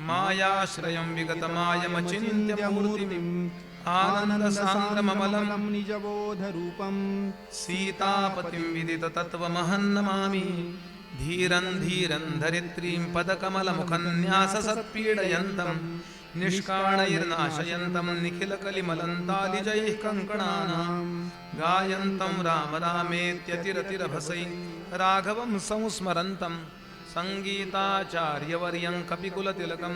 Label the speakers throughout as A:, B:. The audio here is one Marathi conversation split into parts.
A: मायाश्रयं विगतमायमचिन्त्य मूर्तिम् आनन्दसान्द्रममलं
B: निजबोधरूपं
A: सीतापतिं विदिततत्त्वमहन्नमामि धीरं धीरं धरित्रीं पदकमलमुखन्याससत्पीडयन्तं निष्काणैर्नाशयन्तं निखिलकलिमलन्तालिजैः कङ्कणानां गायन्तं राम रामेत्यतिरतिरभसै राघवं संस्मरन्तं संगीताचार्यवर्यं कपिकुलतिलकं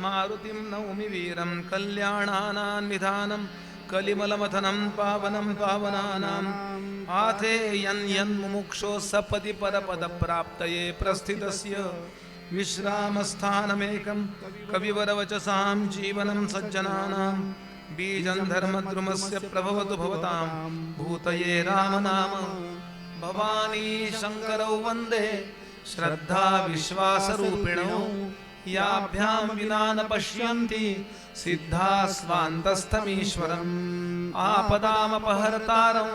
A: मारुतिं नौमि वीरं कल्याणानान्निधानं कलिमलमथनं पावनं पावनानाम् आथेयन्मुमुक्षो सपदि परपदप्राप्तये प्रस्थितस्य विश्रामस्थानमेकं कविवरवचसां जीवनं सज्जनानां बीजं धर्मद्रुमस्य प्रभवतु भवतां भूतये रामनाम भवानी शङ्करौ वन्दे श्रद्धा विश्वासरूपिणौ याभ्यां विना न पश्यन्ति सिद्धा स्वान्तस्थमीश्वरम् आपदामपहर्तारं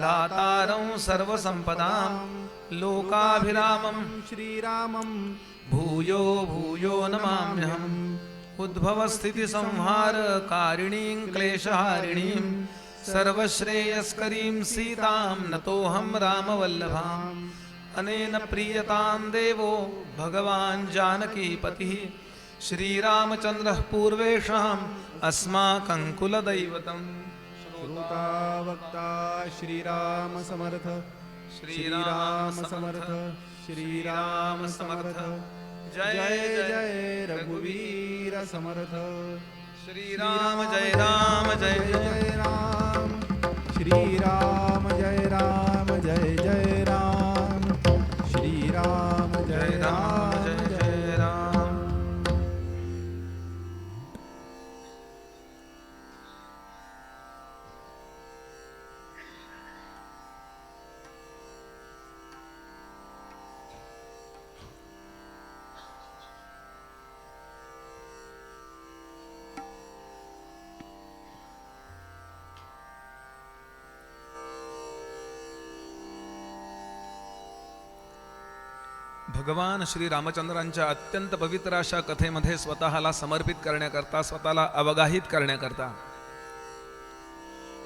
A: दातारं सर्वसम्पदां लोकाभिरामं
B: श्रीरामं
A: भूयो भूयो नमाम्यहम् उद्भवस्थितिसंहारकारिणीं क्लेशहारिणीं सर्वश्रेयस्करीं सीतां नतोऽहं रामवल्लभाम् अनेन प्रीयतां देवो भगवान् जानकीपतिः श्रीरामचन्द्रः पूर्वेषाम् अस्माकं कुलदैवतम्
B: श्रोता वक्ता श्रीराम समर्थ श्रीराम समर्थ श्रीराम समर्थ
A: जय
B: जय
A: जय
B: जय रघुवीर समर्थ
A: श्रीराम जय राम जय जय
B: जय राम श्रीराम जय राम जय जय राम श्रीराम
A: जय
B: जय
A: राम
B: राम
A: जय जय राम भगवान श्री रामचंद्रांच्या अत्यंत पवित्र अशा कथेमध्ये स्वतःला समर्पित करण्याकरता, स्वतःला अवगाहित करण्याकरता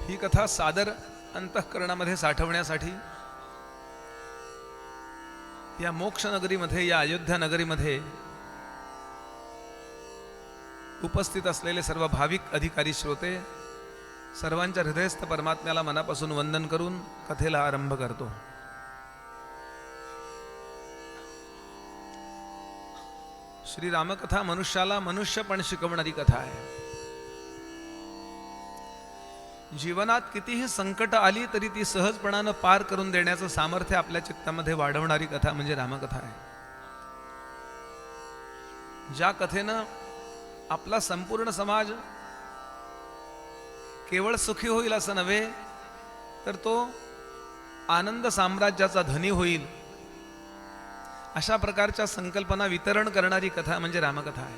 A: ही कथा सादर अंतःकरणामध्ये साठवण्यासाठी या मोक्ष नगरीमध्ये, या अयोध्या नगरीमध्ये उपस्थित असलेले सर्व भाविक अधिकारी श्रोते सर्वांच्या हृदयस्थ परमात्म्याला मनापासून वंदन करून कथेला आरंभ करतो. श्री रामकथा मनुष्याला मनुष्यपण शिकवणारी कथा आहे. जीवनात कितीही संकट आली तरी ती सहजपणानं पार करून देण्याचं सामर्थ्य आपल्या चित्तामध्ये वाढवणारी कथा म्हणजे रामकथा आहे. ज्या कथेनं आपला संपूर्ण समाज केवळ सुखी होईल असं नव्हे, तर तो आनंद साम्राज्याचा धनी होईल अशा प्रकारच्या संकल्पना वितरण करणारी कथा म्हणजे रामकथा आहे.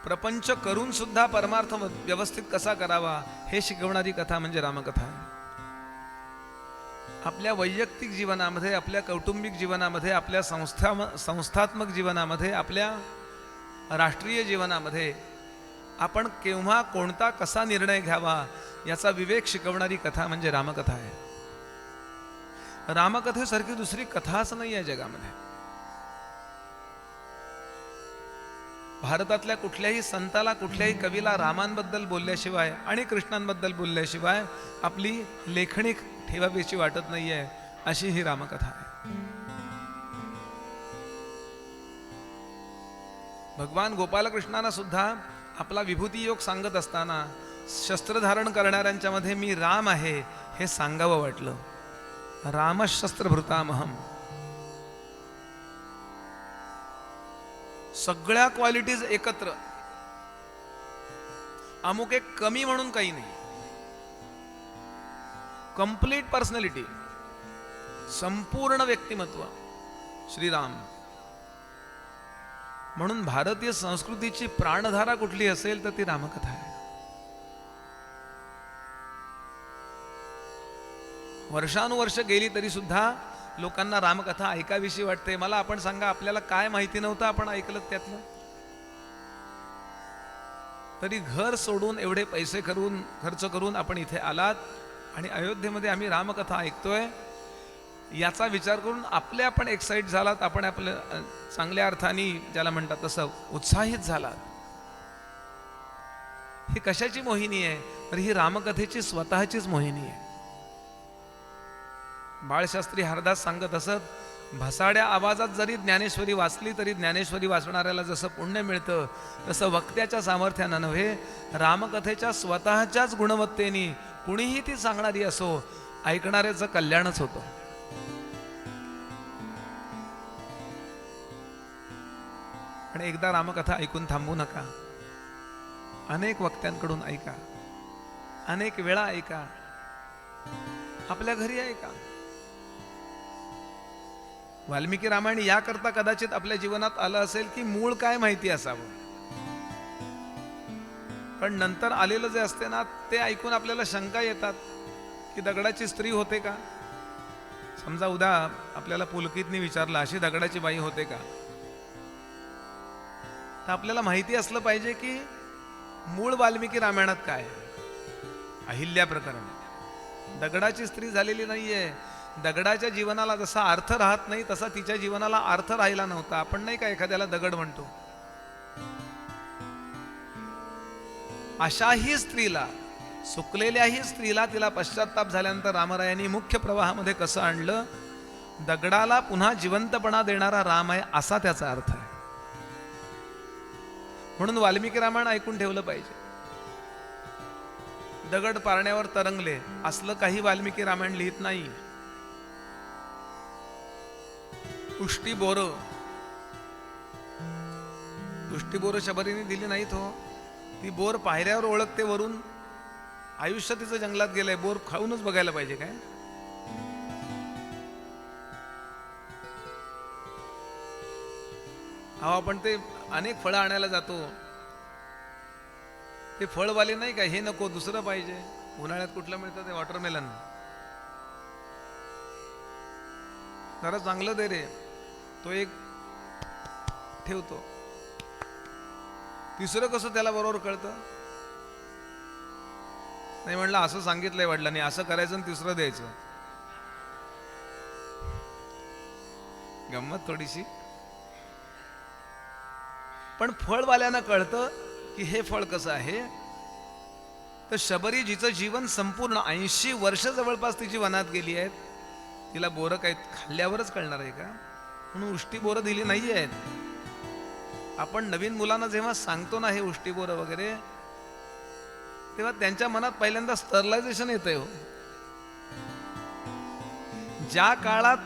A: प्रपंच करून सुद्धा परमार्थ व्यवस्थित कसा करावा हे शिकवणारी कथा म्हणजे रामकथा आहे. आपल्या वैयक्तिक जीवनामध्ये, आपल्या कौटुंबिक जीवनामध्ये, आपल्या संस्थात्मक जीवनामध्ये, आपल्या राष्ट्रीय जीवनामध्ये आपण केव्हा कोणता कसा निर्णय घ्यावा याचा विवेक शिकवणारी कथा म्हणजे रामकथा आहे. रामकथेसारखी दुसरी कथाच नाही आहे जगामध्ये. भारतातल्या कुठल्याही संताला, कुठल्याही कवीला रामांबद्दल बोलल्याशिवाय आणि कृष्णांबद्दल बोलल्याशिवाय आपली लेखणी ठेवावीशी वाटत नाहीये, अशी ही रामकथा आहे. भगवान गोपालकृष्णांना सुद्धा आपला विभूती योग सांगत असताना शस्त्र धारण करणाऱ्यांच्या मध्ये मी राम आहे हे सांगावं वाटलं. रामशस्त्रभृतामहम. सगळ्या क्वालिटीज एकत्र, अमुक एक कमी म्हणून काही नाही. कंप्लीट पर्सनॅलिटी, संपूर्ण व्यक्तिमत्व श्रीराम. म्हणून भारतीय संस्कृतीची प्राणधारा कुठली असेल तर ती रामकथा आहे. वर्षानुवर्ष गेली तरी सुद्धा लोकांना रामकथा ऐकाविषयी वाटते. मला आपण सांगा, आपल्याला काय माहिती नव्हतं आपण ऐकलं त्यातलं? तरी घर सोडून एवढे पैसे खर्च करून आपण इथे आलात आणि अयोध्येमध्ये आम्ही रामकथा ऐकतोय, याचा विचार करून आपले आपण एक्साइट झालात, आपण आपल्या चांगल्या अर्थाने ज्याला म्हणतात तसं उत्साहित झालात. ही कशाची मोहिनी आहे? तर ही रामकथेची स्वतःचीच मोहिनी आहे. बाळशास्त्री हरदास सांगत असत, भसाड्या आवाजात जरी ज्ञानेश्वरी वाचली तरी ज्ञानेश्वरी वाचणाऱ्याला जसं पुण्य मिळतं, तसं वक्त्याच्या सामर्थ्यानं नव्हे, रामकथेच्या स्वतःच्याच गुणवत्तेने कुणीही ती सांगणारी असो, ऐकणाऱ्याचं कल्याणच होतं. आणि एकदा रामकथा ऐकून थांबू नका. अनेक वक्त्यांकडून ऐका, अनेक वेळा ऐका, आपल्या घरी ऐका. वाल्मिकी रामायण याकरता कदाचित आपल्या जीवनात आलं असेल की मूळ काय माहिती असावं. पण नंतर आलेलं जे असते ना, ते ऐकून आपल्याला शंका येतात की दगडाची स्त्री होते का? समजा उद्या आपल्याला पुलकितनी विचारलं, अशी दगडाची बाई होते का? तर आपल्याला माहिती असलं पाहिजे की मूळ वाल्मिकी रामायणात काय आहे. अहिल्या प्रकरण दगडाची स्त्री झालेली नाहीये. दगडाच्या जीवनाला जसा अर्थ राहत नाही तसा तिच्या जीवनाला अर्थ राहिला नव्हता. आपण नाही का एखाद्याला दगड म्हणतो, अशाही स्त्रीला, सुकलेल्याही स्त्रीला, तिला पश्चाताप झाल्यानंतर रामरायांनी मुख्य प्रवाहामध्ये कसं आणलं? दगडाला पुन्हा जिवंतपणा देणारा राम आहे, असा त्याचा अर्थ आहे. म्हणून वाल्मिकी रामायण ऐकून ठेवलं पाहिजे. दगड पारण्यावर तरंगले असलं काही वाल्मिकी रामायण लिहित नाही. उष्टी बोरं शबरीने दिली नाहीत हो. ती बोर पायऱ्यावर ओळखते वरून. आयुष्य तिचं जंगलात गेलंय, बोर खाऊनच बघायला पाहिजे काय? अहो, आपण ते अनेक फळं आणायला जातो, ते फळवाले नाही का, हे नको दुसरं पाहिजे. उन्हाळ्यात कुठलं मिळतं ते? वॉटरमेलन. जरा चांगलं दे रे, तो एक ठेवतो. तिसरं कसं त्याला बरोबर कळतं? नाही म्हणलं, असं सांगितलंय वडिलांनी, असं करायचं आणि तिसरं द्यायचं. गंमत थोडीशी. पण फळवाल्यांना कळतं की हे फळ कसं आहे. तर शबरी, जिचं जीवन संपूर्ण 80 वर्ष जवळपास तिची वनात गेली आहेत, तिला बोरं काही खाल्ल्यावरच कळणार आहे का? म्हणून उष्टी बोरं दिली नाही आहेत. आपण नवीन मुलांना जेव्हा सांगतो ना हे उष्टी बोरं वगैरे, तेव्हा त्यांच्या मनात पहिल्यांदा स्टरलायझेशन येतंय हो. ज्या काळात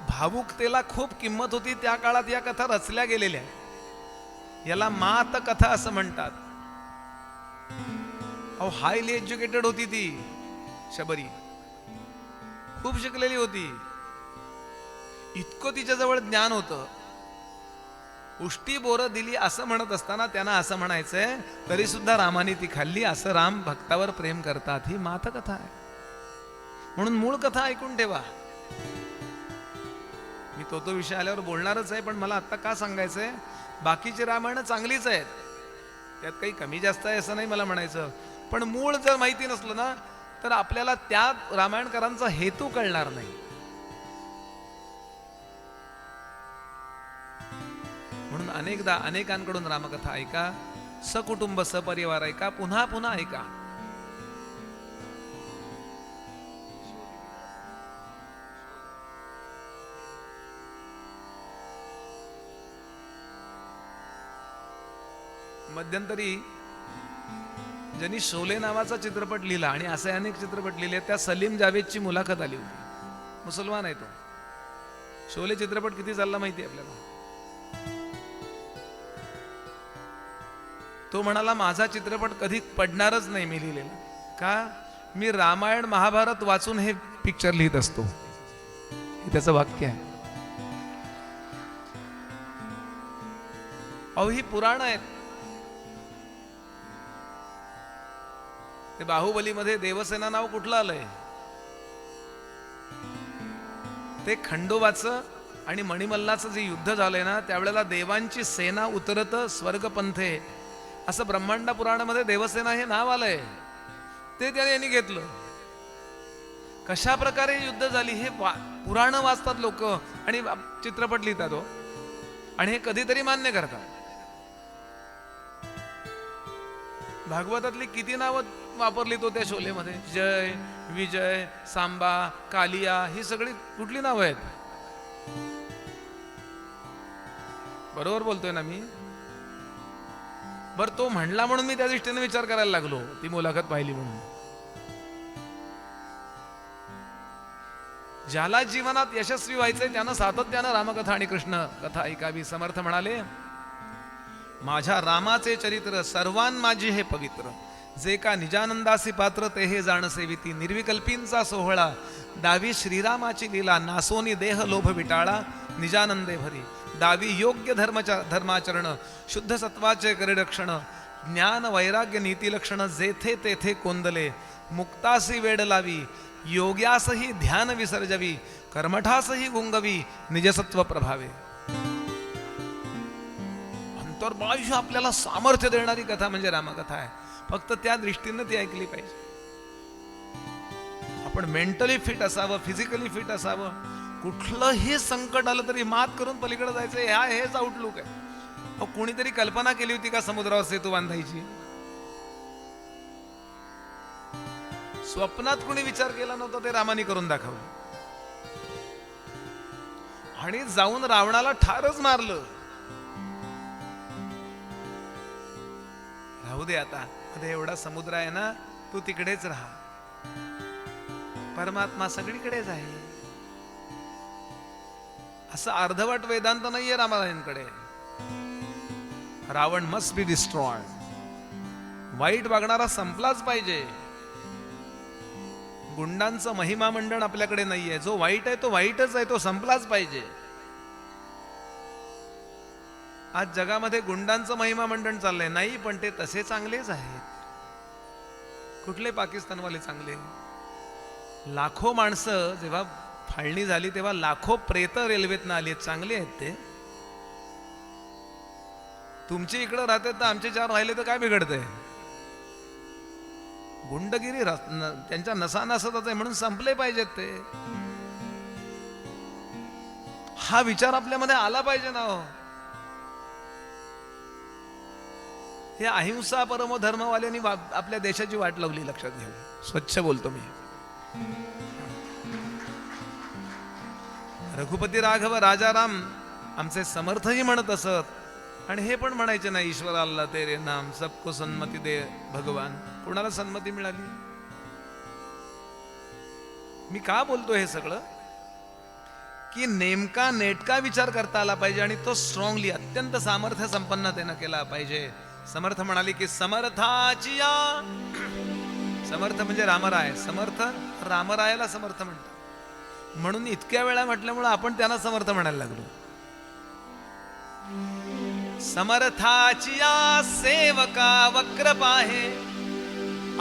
A: भावुकतेला खूप किंमत होती त्या काळात या कथा रचल्या गेलेल्या आहेत. याला मात कथा असं म्हणतात. अहो, हायली एज्युकेटेड होती ती शबरी, खूप शिकलेली होती, इतकं तिच्याजवळ ज्ञान होतं. उष्टी बोरं दिली असं म्हणत असताना त्यांना असं म्हणायचंय, तरी सुद्धा रामाने ती खाल्ली, असं राम भक्तावर प्रेम करतात. ही मात कथा आहे. म्हणून मूळ कथा ऐकून ठेवा. मी तो विषय आल्यावर बोलणारच आहे, पण मला आता का सांगायचंय, बाकीची रामायण चांगलीच आहेत, त्यात काही कमी जास्त आहे असं नाही मला म्हणायचं. पण मूळ जर माहिती नसलं ना, तर आपल्याला त्या रामायणकारांचा हेतू कळणार नाही. म्हणून अनेकदा अनेकांकडून रामकथा ऐका, सकुटुंब सपरिवार ऐका, पुन्हा पुन्हा ऐका. मध्यंतरी ज्यांनी शोले नावाचा चित्रपट लिहिला आणि असे अनेक चित्रपट लिहिले, त्या सलीम जावेदची मुलाखत आली होती. मुसलमान आहे तो. शोले चित्रपट किती चालला माहिती आहे आपल्याला? तो म्हणाला, माझा चित्रपट कधी पडणारच नाही मी लिहिलेला. का? मी रामायण महाभारत वाचून हे पिक्चर लिहित असतो. हे त्याचं वाक्य आहे. अहो, ही पुराण आहेत. बाहुबलीमध्ये देवसेना नाव कुठलं आलंय? ते खंडोबाचं आणि मणिमल्लाचं जे युद्ध झालंय ना, त्यावेळेला देवांची सेना उतरत स्वर्गपंथे असं ब्रह्मांड पुराणामध्ये देवसेना हे नाव आलंय. ते त्याने यांनी घेतलं. कशा प्रकारे युद्ध झाली हे पुराण वाचतात लोक आणि चित्रपट लिहितात हो, आणि हे कधीतरी मान्य करतात. भागवतातली किती नावं वापरली तो त्या शोलेमध्ये, जय, विजय, सांबा, कालिया, ही सगळी कुठली नावं आहेत? बरोबर बोलतोय ना मी? बर, तो म्हणला म्हणून मी त्या दृष्टीने विचार करायला लागलो, ती मुलाखत पाहिली म्हणून. ज्याला जीवनात यशस्वी व्हायचंय त्यानं सातत्यानं रामकथा आणि कृष्ण कथा ऐकावी. समर्थ म्हणाले, माझ्या रामाचे चरित्र सर्वान माझी हे पवित्र, जे का निजानंदासी पात्र ते हे जाण सेविती. निर्विकल्पींचा सोहळा दावी श्रीरामाची लीला, नासोनी देह लोभ विटाळा निजानंदे भरी. दावी योग्य धर्माचरण, शुद्ध सत्वाचे करे रक्षण. ज्ञान वैराग्य नीती लक्षण, जेथे तेथे कोंदले. मुक्तासी वेड लावी, योग्यासही ध्यान विसर्जवी. कर्मठासही गुंगवी, निजसत्व प्रभावे. अंतर्बाह्य आपल्याला सामर्थ्य देणारी कथा म्हणजे रामकथा आहे. फक्त त्या दृष्टीने ती ऐकली पाहिजे. आपण मेंटली फिट असावं, फिजिकली फिट असावं. कुठलंही संकट आलं तरी मात करून पलीकडे जायचं, हेच आउटलुक आहे. कोणीतरी कल्पना केली होती का समुद्रावर सेतू बांधायची? स्वप्नात कुणी विचार केला नव्हता, ते रामाने करून दाखवलं. आणि जाऊन रावणाला ठारच मारलं. राहू दे आता, मध्ये एवढा समुद्र आहे ना, तू तिकडेच राहा. परमात्मा सगळीकडेच आहे. असं अर्धवट वेदांत नाहीये रामायणकडे. Ravana must be destroyed. वाईट वागणारा संपलाच पाहिजे. गुंडांचं महिमा मंडळ आपल्याकडे नाहीये. जो वाईट आहे तो वाईटच आहे, तो संपलाच पाहिजे. आज जगामध्ये गुंडांचं महिमा मंडळ चाललंय नाही, पण ते तसे चांगलेच आहेत. कुठले पाकिस्तानवाले चांगले? लाखो माणसं जेव्हा फाळणी झाली तेव्हा लाखो प्रेत रेल्वेतनं आली, चांगले आहेत ते. तुमचे इकडं राहतात तर आमचे चार राहिले तर काय बिघडतंय? गुंडगिरी त्यांच्या नसा नसतच आहे म्हणून संपले पाहिजेत ते. हा विचार आपल्यामध्ये आला पाहिजे ना हो. हे अहिंसा परमो धर्मवाल्यांनी आपल्या देशाची वाट लावली, लक्षात घ्यावी. स्वच्छ बोलतो मी. रघुपती राघव राजाराम आमचे समर्थही म्हणत असत, आणि हे पण म्हणायचे ना, ईश्वर अल्लाह तेरे नाम सबको सन्मती दे भगवान. कोणाला सन्मती मिळाली? मी का बोलतो हे सगळं? की नेमका नेटका विचार करता आला पाहिजे, आणि तो स्ट्रॉंगली अत्यंत सामर्थ्य संपन्नतेनं केला पाहिजे. समर्थ म्हणाले की समर्थाची या, समर्थ म्हणजे रामराय. समर्थ रामरायाला समर्थ म्हणतात, म्हणून इतक्या वेळा म्हटल्यामुळे आपण त्यांना समर्थ म्हणायला लागलो. समर्थाची या सेवका वक्र पाहे,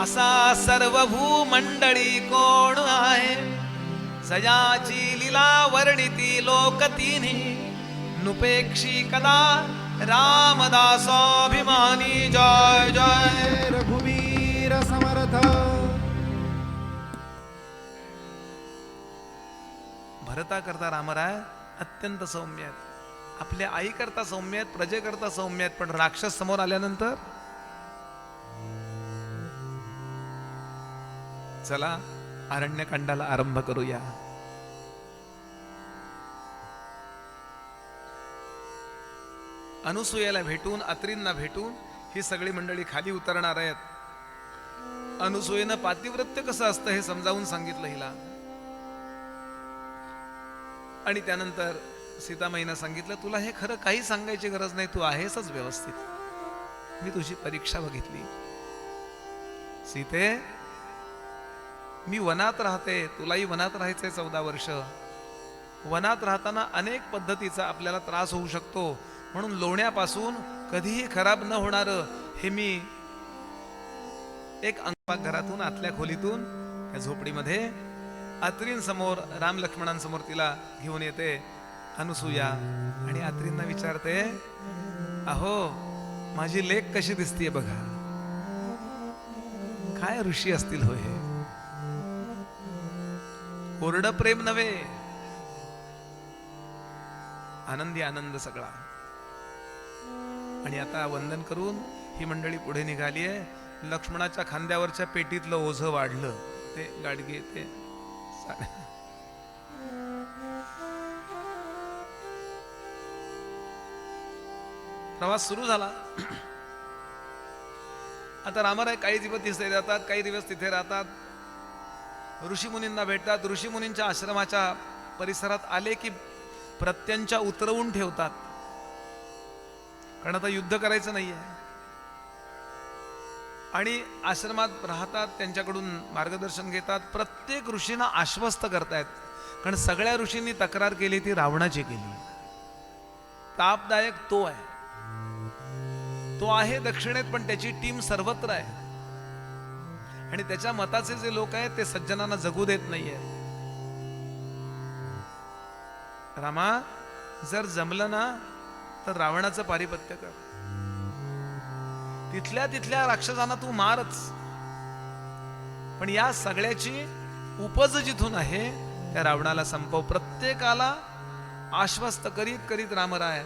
A: असा सर्व भूमंडळी कोण आहे. सयाची लीला वर्णिती लोक तिन्ही, नुपेक्षी कदा रामदासाभिमानी. जय जय
B: रघुवीर समर्थ.
A: भरता करता रामराय अत्यंत सौम्य आहेत. आपल्या आई करता सौम्य आहेत, प्रजे करता सौम्य आहेत, पण राक्षस समोर आल्यानंतर चला अरण्यकांडाला आरंभ करूया. अनुसूयाला भेटून, अत्रींना भेटून ही सगळी मंडळी खाली उतरणार आहेत. अनुसूयेनं पातिव्रत्य कसं असतं हे समजावून सांगितलं हिला, आणि त्यानंतर सीतामाईनं सांगितलं, तुला हे खरं काही सांगायची गरज नाही, तू आहेसच व्यवस्थित. मी तुझी परीक्षा बघितली सीते. मी वनात राहते, तुलाही वनात राहायचंय 14 वर्ष. वनात राहताना अनेक पद्धतीचा आपल्याला त्रास होऊ शकतो, म्हणून लोण्यापासून कधीही खराब न होणार हे मी एक अंगपाक घरातून, आतल्या खोलीतून, त्या झोपडीमध्ये अत्रींसमोर राम लक्ष्मणांसमोर तिला घेऊन येते अनुसूया आणि अत्रींना विचारते, अहो माझी लेक कशी दिसतीये बघा. काय ऋषी असतील होय हे. कोरडं प्रेम नव्हे, आनंदी आनंद सगळा. आणि आता वंदन करून ही मंडळी पुढे निघाली आहे. लक्ष्मणाच्या खांद्यावरच्या पेटीतलं ओझं वाढलं. ते गाडगे ते प्रवास सुरू झाला. आता रामराय काही दिवस तिथे राहतात, काही दिवस तिथे राहतात, ऋषीमुनींना भेटतात. ऋषीमुनींच्या आश्रमाच्या परिसरात आले की प्रत्यंच्या उतरवून ठेवतात, कारण आता युद्ध करायचं नाहीये. आणि आश्रमात राहतात, त्यांच्याकडून मार्गदर्शन घेतात. प्रत्येक ऋषींना आश्वस्त करतायत, कारण सगळ्या ऋषींनी तक्रार केली ती रावणाची केली. तापदायक तो आहे, तो आहे दक्षिणेत, पण त्याची टीम सर्वत्र आहे. आणि त्याच्या मताचे जे लोक आहेत ते सज्जनांना जगू देत नाहीये. रामा, जर जमलं ना तर रावणाचं पारिपत्य कर. तिथल्या राक्षसांना तू मारच, पण या सगळ्याची उपज जिथून आहे त्या रावणाला संपव. प्रत्येकाला आश्वस्त करीत करीत रामराय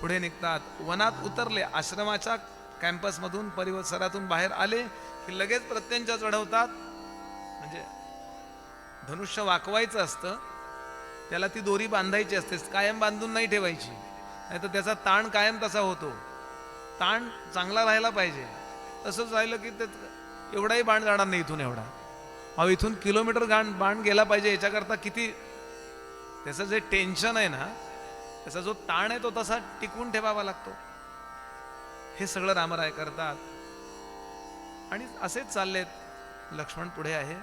A: पुढे निघतात. वनात उतरले, आश्रमाच्या कॅम्पसमधून परिसरातून बाहेर आले की लगेच प्रत्यंच्या चढवतात. म्हणजे धनुष्य वाकवायचं असतं, त्याला ती दोरी बांधायची असते, कायम बांधून नाही ठेवायची, नाही तर त्याचा ताण कायम तसा होतो. ताण चांगला राहायला पाहिजे. तसंच राहिलं की ते एवढाही बाण जाणार नाही इथून एवढा. अहो इथून किलोमीटर बाण गेला पाहिजे. याच्याकरता किती त्याचं जे टेन्शन आहे ना, त्याचा जो ताण आहे तो तसा टिकवून ठेवावा लागतो. हे सगळं रामराय करतात. आणि असेच चाललेत. लक्ष्मण पुढे आहे,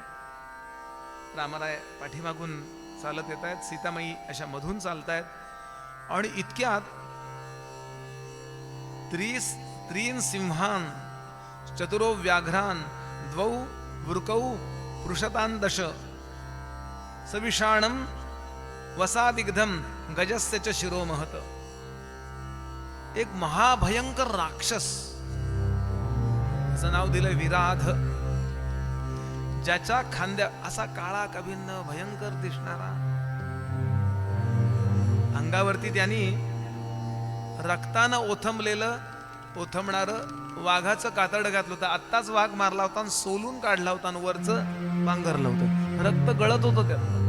A: रामराय पाठीमागून चालत येत आहेत. सीतामाई अशा मधून चालतायत. आणि इतक्यात त्रीन सिंहान चतुरो व्याघ्रान द्वौ वृकौ पृषतान दश सविषाणम वसादिग्धम गजस्य च शिरोमहत. एक महाभयंकर राक्षस, त्याचं नाव दिलंय विराध, ज्याच्या खांद्या असा काळा कभिन्न भयंकर दिसणारा, अंगावरती त्यांनी रक्तानं ओथमणारं वाघाचं कातड घातलं होतं. आत्ताच वाघ मारला होता आणि सोलून काढला होता आणि वरचं पांघरलं होतं, रक्त गळत होतं त्यात.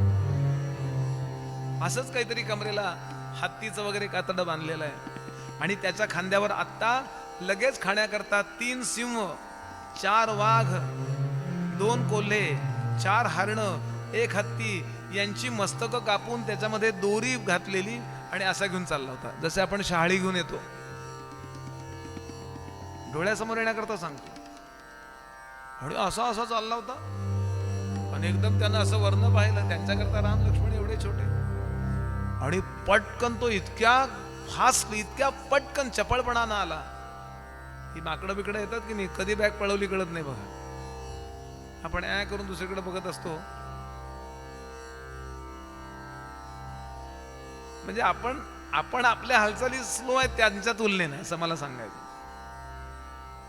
A: असंच काहीतरी कमरेला हत्तीचं वगैरे कातड बांधलेलं आहे. आणि त्याच्या खांद्यावर आत्ता लगेच खाण्याकरता 3 सिंह, 4 वाघ, 2 कोल्हे, 4 हरणं, 1 हत्ती यांची मस्तक कापून त्याच्यामध्ये दोरी घातलेली आणि असा घेऊन चालला होता, जसे आपण शहाळी घेऊन येतो. डोळ्यासमोर येण्याकरता सांगतो. आणि असा चालला होता. आणि एकदम त्यानं असं वर्ण पाहिलं. त्यांच्याकरता राम लक्ष्मण एवढे छोटे. आणि पटकन तो इतक्या फास्ट, इतक्या पटकन चपळपणानं आला. ही माकडं बिकडं येतात की नाही, कधी बॅग पळवली कळत नाही बघा. आपण ऍ करून दुसरीकडे बघत असतो. म्हणजे आपण आपल्या हालचाली स्लो आहेत त्यांच्या तुलनेने, असं मला सांगायचं.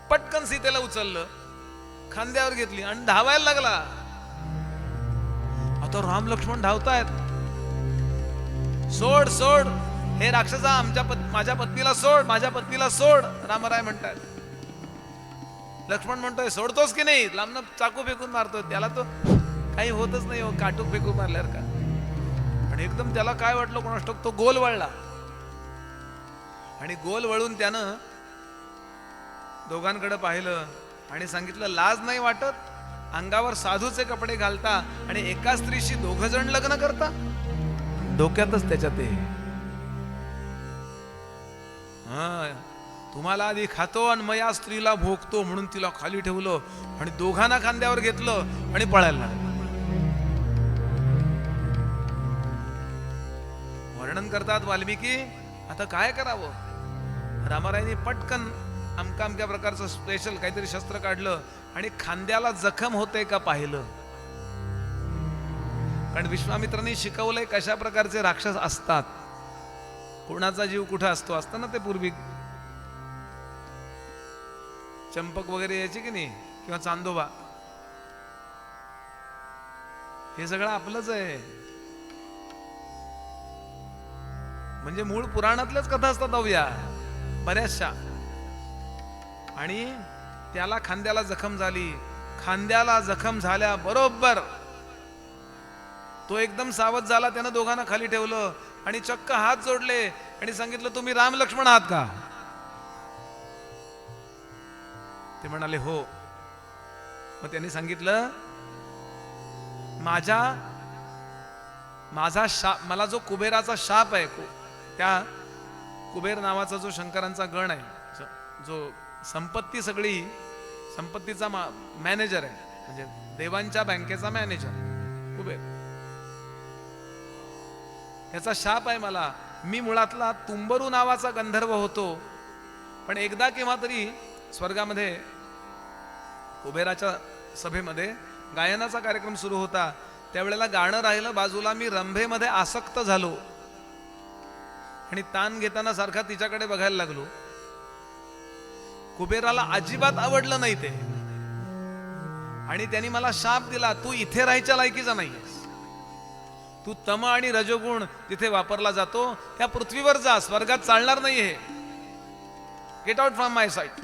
A: पटकन सीतेला उचललं, खांद्यावर घेतली आणि धावायला लागला. आता राम लक्ष्मण धावतायत. सोड सोड हे राक्षसा, माझ्या पत्नीला सोड, माझ्या पत्नीला सोड, रामराय म्हणतात. लक्ष्मण म्हणतोय सोडतोस की नाही. लांबनं चाकू फेकून मारतोय. त्याला तो काही होतच नाही, काटूक फेकून मारल्यावर का. आणि एकदम त्याला काय वाटलं कोणास ठाऊक, तो गोल वळला. आणि गोल वळून त्यानं दोघांकडे पाहिलं आणि सांगितलं, लाज नाही वाटत, अंगावर साधूचे कपडे घालता आणि एका स्त्रीशी 2 जण लग्न करता. डोक्यातच त्याच्यात ते, तुम्हाला आधी खातो आणि मग या स्त्रीला भोगतो म्हणून तिला खाली ठेवलं आणि दोघांना खांद्यावर घेतलं आणि पळायला लागलं. वर्णन करतात वाल्मिकी. आता काय करावं. रामरायांनी पटकन अमक्या प्रकारचं स्पेशल काहीतरी शस्त्र काढलं आणि खांद्याला जखम होते का पाहिलं. कारण विश्वामित्रांनी शिकवलंय कशा प्रकारचे राक्षस असतात, कोणाचा जीव कुठं असतो. असतं ना ते पूर्वी चंपक वगैरे यायचे की नाही, किंवा चांदोबा, हे सगळं आपलंच आहे. म्हणजे मूळ पुराणातल्याच कथा असतात अवया बऱ्याचशा. आणि त्याला खांद्याला जखम झाली. खांद्याला जखम झाल्या बरोबर तो एकदम सावध झाला. त्यानं दोघांना खाली ठेवलं आणि चक्क हात जोडले आणि सांगितलं, तुम्ही राम लक्ष्मण आहात का? ते म्हणाले हो. मग त्यांनी सांगितलं, माझा शाप, मला जो कुबेराचा शाप आहे, त्या कुबेर नावाचा जो शंकरांचा गण आहे, जो संपत्ती सगळी संपत्तीचा मॅनेजर आहे, म्हणजे देवांच्या बँकेचा मॅनेजर कुबेर, याचा शाप आहे मला. मी मुळातला तुंबरू नावाचा गंधर्व होतो, पण एकदा केव्हा तरी स्वर्गामध्ये कुबेराच्या सभेमध्ये गायनाचा कार्यक्रम सुरू होता. त्यावेळेला गाणं राहिलं बाजूला, मी रंभेमध्ये आसक्त झालो आणि ताण घेताना सारखा तिच्याकडे बघायला लागलो. कुबेराला अजिबात आवडलं नाही ते, आणि त्यांनी मला शाप दिला, तू इथे राहायच्या लायकीचा नाहीयेस, तू तम आणि रजोगुण तिथे वापरला जातो, त्या पृथ्वीवर जा, स्वर्गात चालणार नाही हे, get out from my site.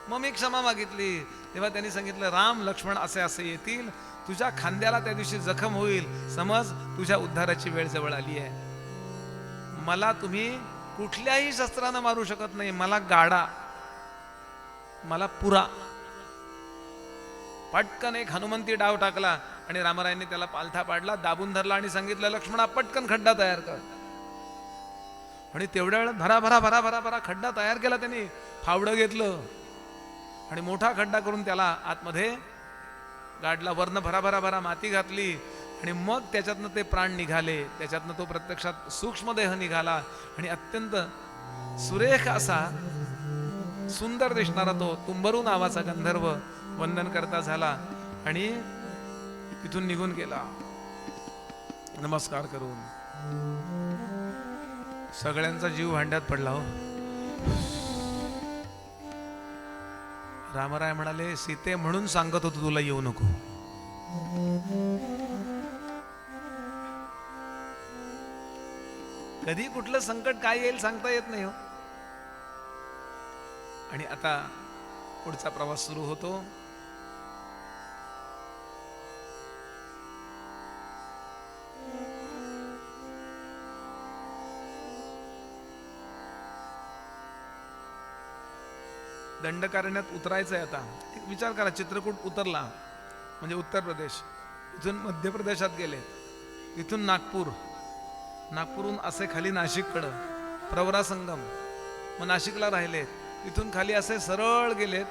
A: मग मी क्षमा मागितली. तेव्हा त्यांनी सांगितलं, राम लक्ष्मण असे असे येतील, तुझ्या खांद्याला त्या दिवशी जखम होईल, समज तुझ्या उद्धाराची वेळ जवळ आली आहे. मला तुम्ही कुठल्याही शस्त्रानं मारू शकत नाही, मला गाडा, मला पुरा. पटकन एक हनुमंती डाव टाकला आणि रामरायांनी त्याला पालथा पाडला, दाबून धरला आणि सांगितलं, लक्ष्मणा पटकन खड्डा तयार कर. आणि तेवढ्या वेळात भरा भरा भरा भरा भरा खड्डा तयार केला त्यांनी. फावडं घेतलं आणि मोठा खड्डा करून त्याला आतमध्ये गाडला. वरनं भरा भरा भरा माती घातली आणि मग त्याच्यातनं ते प्राण निघाले. त्याच्यातनं तो प्रत्यक्षात सूक्ष्मदेह निघाला आणि अत्यंत सुरेख असा सुंदर दिसणारा तो तुंबरू नावाचा गंधर्व वंदन करता झाला आणि तिथून निघून गेला नमस्कार करून. सगळ्यांचा जीव भांड्यात पडला हो. रामराय म्हणाले, सीते म्हणून सांगत होतो तुला येऊ नको. कधी कुठलं संकट काय येईल सांगता येत नाही हो. आणि आता पुढचा प्रवास सुरू होतो. दंडकारण्यात उतरायचंय. आता एक विचार करा, चित्रकूट उतरला म्हणजे उत्तर प्रदेश, इथून मध्य प्रदेशात गेले, इथून नागपूर, नागपूरहून असे खाली नाशिककडं प्रवरा संगम, मग नाशिकला राहिले, इथून खाली असे सरळ गेलेत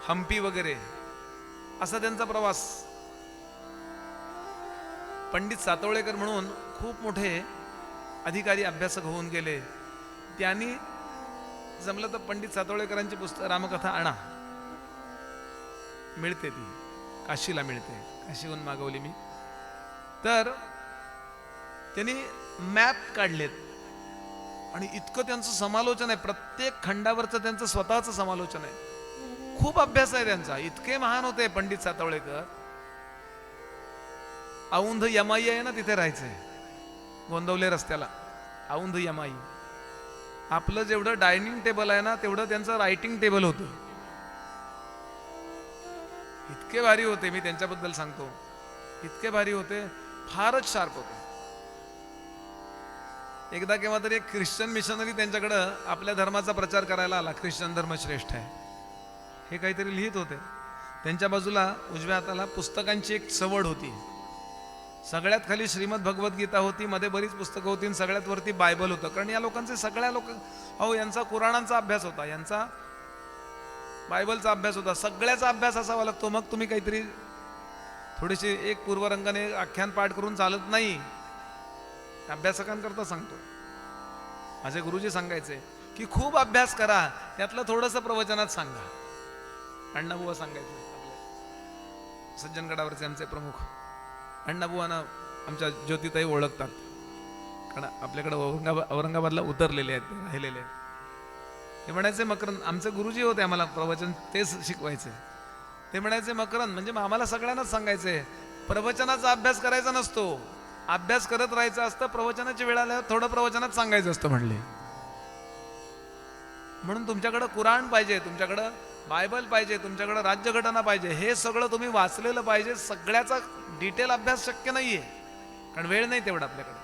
A: हम्पी वगैरे, असा त्यांचा प्रवास. पंडित सातवळेकर म्हणून खूप मोठे अधिकारी अभ्यासक होऊन गेले. त्यांनी जमलं तर पंडित सातवळेकरांची पुस्तक रामकथा आणा, मिळते ती, काशीला मिळते, काशीहून मागवली मी. तर त्यांनी मॅप काढलेत आणि इतकं त्यांचं समालोचन आहे, प्रत्येक खंडावरचं त्यांचं स्वतःचं समालोचन आहे. खूप अभ्यास आहे त्यांचा. इतके महान होते पंडित सातवळेकर. औंध यमाई आहे ना, तिथे राहायचंय गोंदवले रस्त्याला, औंध यमाई. आपलं जेवढं डायनिंग टेबल आहे ना, तेवढं त्यांचं रायटिंग टेबल होतं. इतके भारी होते, मी त्यांच्याबद्दल सांगतो, इतके भारी होते, फारच शार्प होते. एकदा केव्हा तरी एक ख्रिश्चन मिशनरी त्यांच्याकडं आपल्या धर्माचा प्रचार करायला आला. ख्रिश्चन धर्म श्रेष्ठ आहे हे काहीतरी लिहित होते. त्यांच्या बाजूला उजव्या हाताला पुस्तकांची एक चवड होती. सगळ्यात खाली श्रीमद भगवद्गीता होती, मध्ये बरीच पुस्तकं होती, सगळ्यात वरती बायबल होतं. कारण या लोकांचे सगळ्या लोक, अहो यांचा कुराणांचा अभ्यास होता, यांचा बायबलचा अभ्यास होता, सगळ्याचा अभ्यास असावा लागतो. मग तुम्ही काहीतरी थोडीशी एक पूर्वरंगाने आख्यान पाठ करून चालत नाही. अभ्यासकांकरता सांगतो. माझे गुरुजी सांगायचे की खूप अभ्यास करा, त्यातलं थोडंसं प्रवचनात सांगा. अण्णाबुवा सांगायचे, सज्जनगडावरचे आमचे प्रमुख. अण्णाबुवांना आमच्या ज्योतिताई ओळखतात, कारण आपल्याकडे औरंगाबादला उतरलेले आहेत, ते राहिलेले आहेत. ते म्हणायचे मकरंद, आमचे गुरुजी होते, आम्हाला प्रवचन तेच शिकवायचे. ते म्हणायचे मकरंद म्हणजे आम्हाला सगळ्यांनाच सांगायचे, प्रवचनाचा अभ्यास करायचा नसतो, अभ्यास करत राहायचं असतं, प्रवचनाची वेळ आल्यावर थोडं प्रवचनात सांगायचं असतं म्हणले. म्हणून तुमच्याकडं कुराण पाहिजे, तुमच्याकडं बायबल पाहिजे, तुमच्याकडं राज्यघटना पाहिजे, हे सगळं तुम्ही वाचलेलं पाहिजे. सगळ्याचा डिटेल अभ्यास शक्य नाहीये, कारण वेळ नाही तेवढा आपल्याकडे,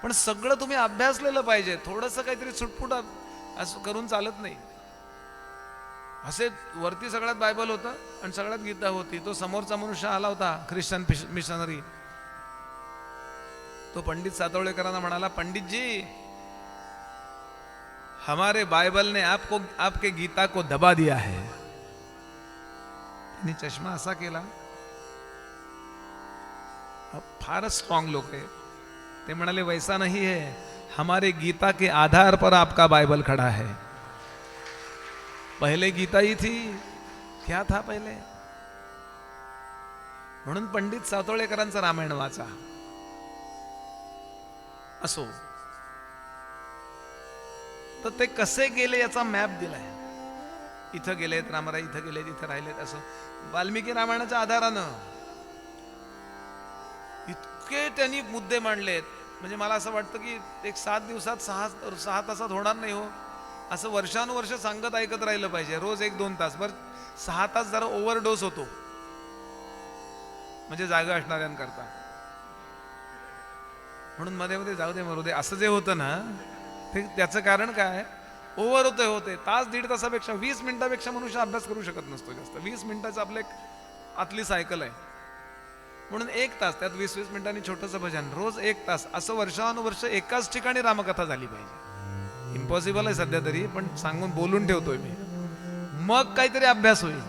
A: पण सगळं तुम्ही अभ्यासलेलं पाहिजे. थोडंसं काहीतरी सुटपुट असं करून चालत नाही. असे वरती सगळ्यात बायबल होतं आणि सगळ्यात गीता होती. तो समोरचा मनुष्य आला होता, ख्रिश्चन मिशनरी, तो पंडित सातवळेकरांना म्हणाला, पंडित जी, हमारे बाइबल ने आपके गीता को दबा दिया है. त्यांनी चष्मा असा केला, फारच स्ट्रॉंग लोक आहे. ते म्हणाले, वैसा नहीं है, हमारे गीता के आधार पर आपका बाइबल खड़ा है. पहले गीता ही थी, क्या था पहले. म्हणून पंडित सातोळेकरांचं रामायण वाचा. असो, तर ते कसे गेले याचा मॅप दिलाय. इथं गेलेत रामराय, इथं गेलेत, इथं राहिलेत. असं वाल्मिकी रामायणाच्या आधारानं इतके त्यांनी मुद्दे मांडलेत. म्हणजे मला असं वाटतं की एक 7 दिवसात 6 तासात होणार नाही हो. असं वर्षानुवर्ष सांगत ऐकत राहिलं पाहिजे. रोज 1-2 तास. बरं 6 तास जरा ओव्हरडोस होतो, म्हणजे जागा असणाऱ्यांकरता. म्हणून मध्ये मध्ये जाऊ दे मरू दे असं जे होतं ना, ते त्याचं कारण काय, ओव्हर होते. तास 1.5 तासापेक्षा 20 मिनिटापेक्षा मनुष्य अभ्यास करू शकत नसतो जास्त. 20 मिनिटाचं आपलं एक आतली सायकल आहे. म्हणून 1 तास, त्यात 20-20 मिनिटांनी छोटंसं भजन, रोज 1 तास. असं वर्षानुवर्ष एकाच ठिकाणी रामकथा झाली पाहिजे. इम्पॉसिबल आहे सध्या तरी, पण सांगून बोलून ठेवतोय मी. मग काहीतरी अभ्यास होईल.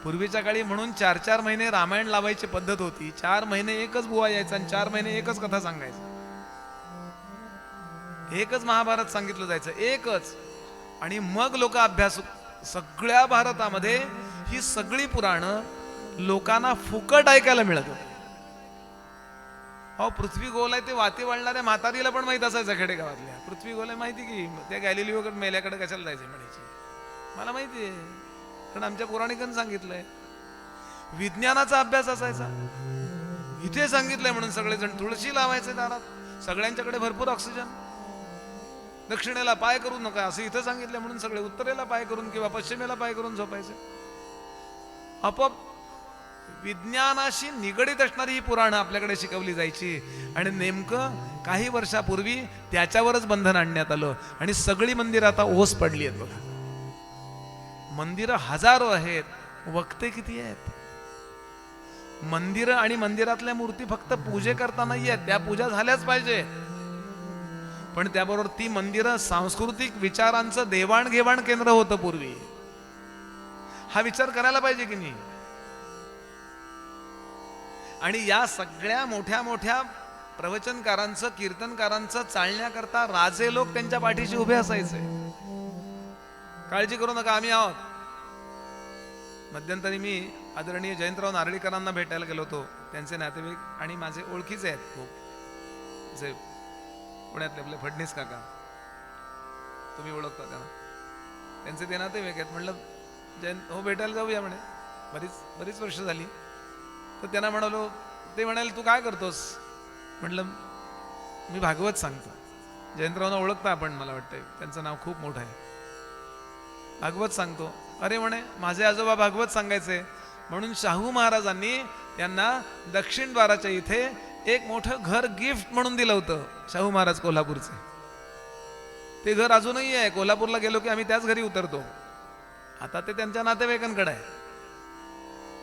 A: पूर्वीच्या काळी म्हणून 4-4 महिने रामायण लावायची पद्धत होती. 4 महिने एकच बुवा यायचा आणि 4 महिने एकच कथा सांगायचं. एकच महाभारत सांगितलं जायचं, एकच. आणि मग लोक अभ्यास. सगळ्या भारतामध्ये ही सगळी पुराणं लोकांना फुकट ऐकायला मिळत होती. अहो, पृथ्वी गोल आहे ते वाती वळणाऱ्या म्हातारीला पण माहित असायचं खेडेगावातल्या. पृथ्वी गोल आहे माहिती की, त्या गॅलिलिओकडे मेल्याकडे कशाला जायचं म्हणायची. मला माहिती आहे, कारण आमच्या पौराणिकांनी सांगितलंय. विज्ञानाचा अभ्यास असायचा, इथे सांगितलंय म्हणून सगळेजण तुळशी लावायचे दारात. सगळ्यांच्याकडे भरपूर ऑक्सिजन. दक्षिणेला पाय करू नका असं इथं सांगितलं म्हणून सगळे उत्तरेला पाय करून किंवा पश्चिमेला पाय करून झोपायचे. आपोआप विज्ञानाशी निगडीत असणारी ही पुराणं आपल्याकडे शिकवली जायची. आणि नेमकं काही वर्षापूर्वी त्याच्यावरच बंधन आणण्यात आलं आणि सगळी मंदिरं आता ओस पडली आहेत बघा. मंदिरं हजारो आहेत, वक्ते किती आहेत. मंदिरं आणि मंदिरातल्या मूर्ती फक्त पूजे करता नाही आहेत, त्या पूजा झाल्याच पाहिजे, पण त्याबरोबर ती मंदिरं सांस्कृतिक विचारांचं देवाणघेवाण केंद्र होतं पूर्वी. हा विचार करायला पाहिजे की नाही. आणि या सगळ्या मोठ्या मोठ्या प्रवचनकारांचं, कीर्तनकारांचं चालण्याकरता राजे लोक त्यांच्या पाठीशी उभे असायचे. काळजी करू नका, आम्ही आहोत. मध्यंतरी मी आदरणीय जयंतराव नारळीकरांना भेटायला गेलो होतो. त्यांचे नातेवाईक आणि माझे ओळखीचे आहेत खूप, जे पुण्यातले आपले फडणीस काका, तुम्ही ओळखता त्यांना, त्यांचे ते नातेवाईक आहेत. म्हणलं जयंत हो भेटायला जाऊया म्हणे, बरीच वर्ष झाली. तर त्यांना म्हणालो, ते म्हणाले तू काय करतोस. म्हटलं मी भागवत सांगतो. जयंतरावना ओळखता आपण, मला वाटतंय त्यांचं नाव खूप मोठं आहे. भागवत सांगतो. अरे म्हणे माझे आजोबा भागवत सांगायचे, म्हणून शाहू महाराजांनी त्यांना दक्षिण द्वाराच्या इथे एक मोठं घर गिफ्ट म्हणून दिलं होतं. शाहू महाराज कोल्हापूरचे, ते घर अजूनही आहे. कोल्हापूरला गेलो की आम्ही त्याच घरी उतरतो. आता ते त्यांच्या नातेवाईकांकडे आहे.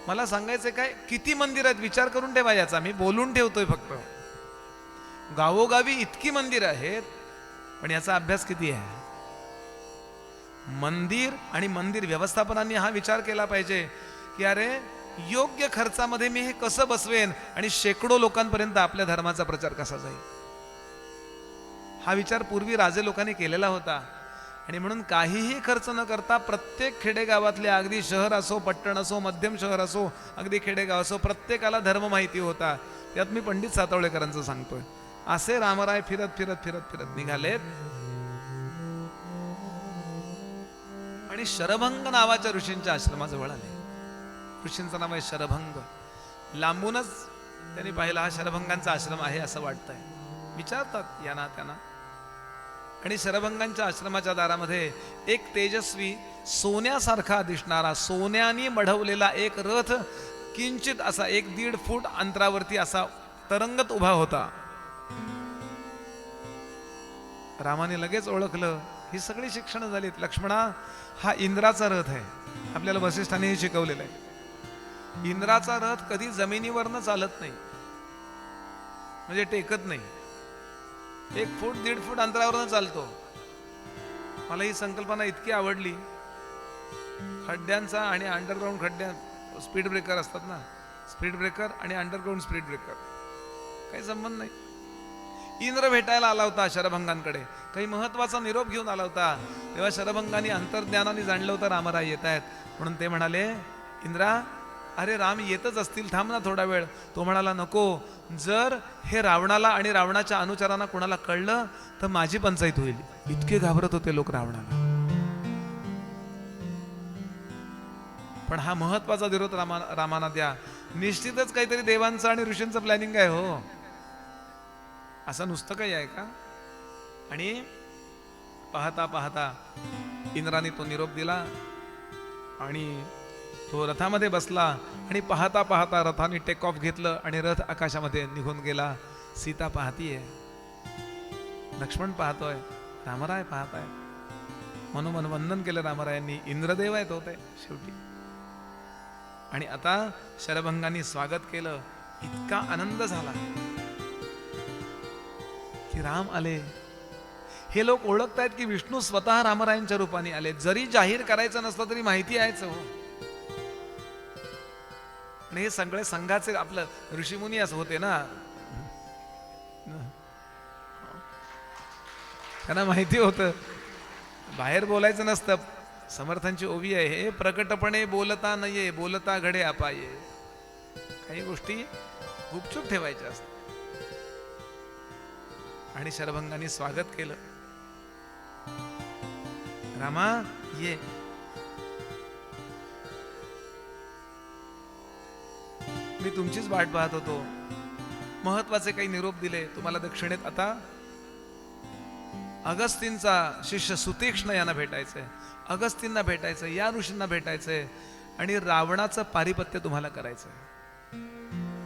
A: मला सांगायचं काय, किती मंदिर आहेत विचार करून ठेवा याचा. मी बोलून ठेवतोय फक्त. गावोगावी इतकी मंदिर आहेत, पण याचा अभ्यास किती आहे. मंदिर आणि मंदिर व्यवस्थापनाने हा विचार केला पाहिजे की अरे योग्य खर्चामध्ये मी हे कसं बसवेन आणि शेकडो लोकांपर्यंत आपल्या धर्माचा प्रचार कसा जाईल. हा विचार पूर्वी राजे लोकांनी केलेला होता. आणि म्हणून काहीही खर्च न करता प्रत्येक खेडेगावातले, अगदी शहर असो, पट्टण असो, मध्यम शहर असो, अगदी खेडेगाव असो, प्रत्येकाला धर्म माहिती होता. त्यात मी पंडित सातवळेकरांचं सांगतोय. असे रामराय फिरत फिरत फिरत फिरत निघालेत आणि शरभंग नावाच्या ऋषींच्या आश्रमाजवळ आले. ऋषींचं नाव आहे शरभंग. लांबूनच त्यांनी पाहिलं हा शरभंगांचा आश्रम आहे असं वाटतंय. विचारतात यांना त्यांना. आणि शरभंगांच्या आश्रमाच्या दारामध्ये एक तेजस्वी सोन्यासारखा दिसणारा, सोन्याने मढवलेला एक रथ किंचित असा 1-1.5 फूट अंतरावरती असा तरंगत उभा होता. रामाने लगेच ओळखलं, ही सगळी शिक्षण झालीत. लक्ष्मणा, हा इंद्राचा रथ आहे. आपल्याला वसिष्ठांनी शिकवलेलं आहे. इंद्राचा रथ कधी जमिनीवरनं चालत नाही, म्हणजे टेकत नाही. 1 फूट 1.5 फूट अंतरावरनं चालतो. मला ही संकल्पना इतकी आवडली. खड्ड्यांचा आणि अंडरग्राऊंड खड्ड्या, स्पीड ब्रेकर असतात ना, स्पीड ब्रेकर आणि अंडरग्राऊंड स्पीड ब्रेकर काही संबंध नाही. इंद्र भेटायला आला होता शरभंगांकडे, काही महत्वाचा निरोप घेऊन आला होता. तेव्हा शरभंगांनी अंतर्ज्ञानाने जाणलं होतं रामराय येत आहेत म्हणून. ते म्हणाले, इंद्रा, अरे राम येतच असतील, थांब ना थोडा वेळ. तो म्हणाला, नको, जर हे रावणाला आणि रावणाच्या अनुचरांना कोणाला कळलं तर माझी पंचायत होईल. इतके घाबरत होते लोक रावणाला. पण हा महत्वाचा विरोध रामाना द्या. निश्चितच काहीतरी देवांचं आणि ऋषींचं प्लॅनिंग आहे हो, असं नुसतं काही आहे का? आणि पाहता पाहता इंद्राने तो निरोप दिला आणि तो रथामध्ये बसला. आणि पाहता पाहता रथाने टेक ऑफ घेतलं आणि रथ आकाशामध्ये निघून गेला. सीता पाहतीये, लक्ष्मण पाहतोय, रामराय पाहताय. मनोमन वंदन केलं रामरायांनी. इंद्रदेव आहेत होते शेवटी. आणि आता शरभंगांनी स्वागत केलं. इतका आनंद झाला की राम आले. हे लोक ओळखतायत की विष्णू स्वतः रामरायांच्या रूपाने आले. जरी जाहीर करायचं नसलं तरी माहिती आहेच हो. आणि हे सगळे संघाचे आपलं ऋषीमुनी असं होते ना, त्यांना माहिती होतं, बाहेर बोलायचं नसतं. समर्थांची ओवी आहे, हे प्रकटपणे बोलता नये, बोलता घडे अपाये. काही गोष्टी गुपचूप ठेवायच्या असतात. आणि शरभंगांनी स्वागत केलं. रामा ये. मी तुमचीच वाट पाहत होतो. महत्वाचे काही निरोप दिले तुम्हाला दक्षिणेत. आता अगस्तींचा शिष्य सुतीक्ष्ण यांना भेटायचंय, अगस्तींना भेटायचंय, या ऋषींना भेटायचंय आणि रावणाचं पारिपत्य तुम्हाला करायचंय.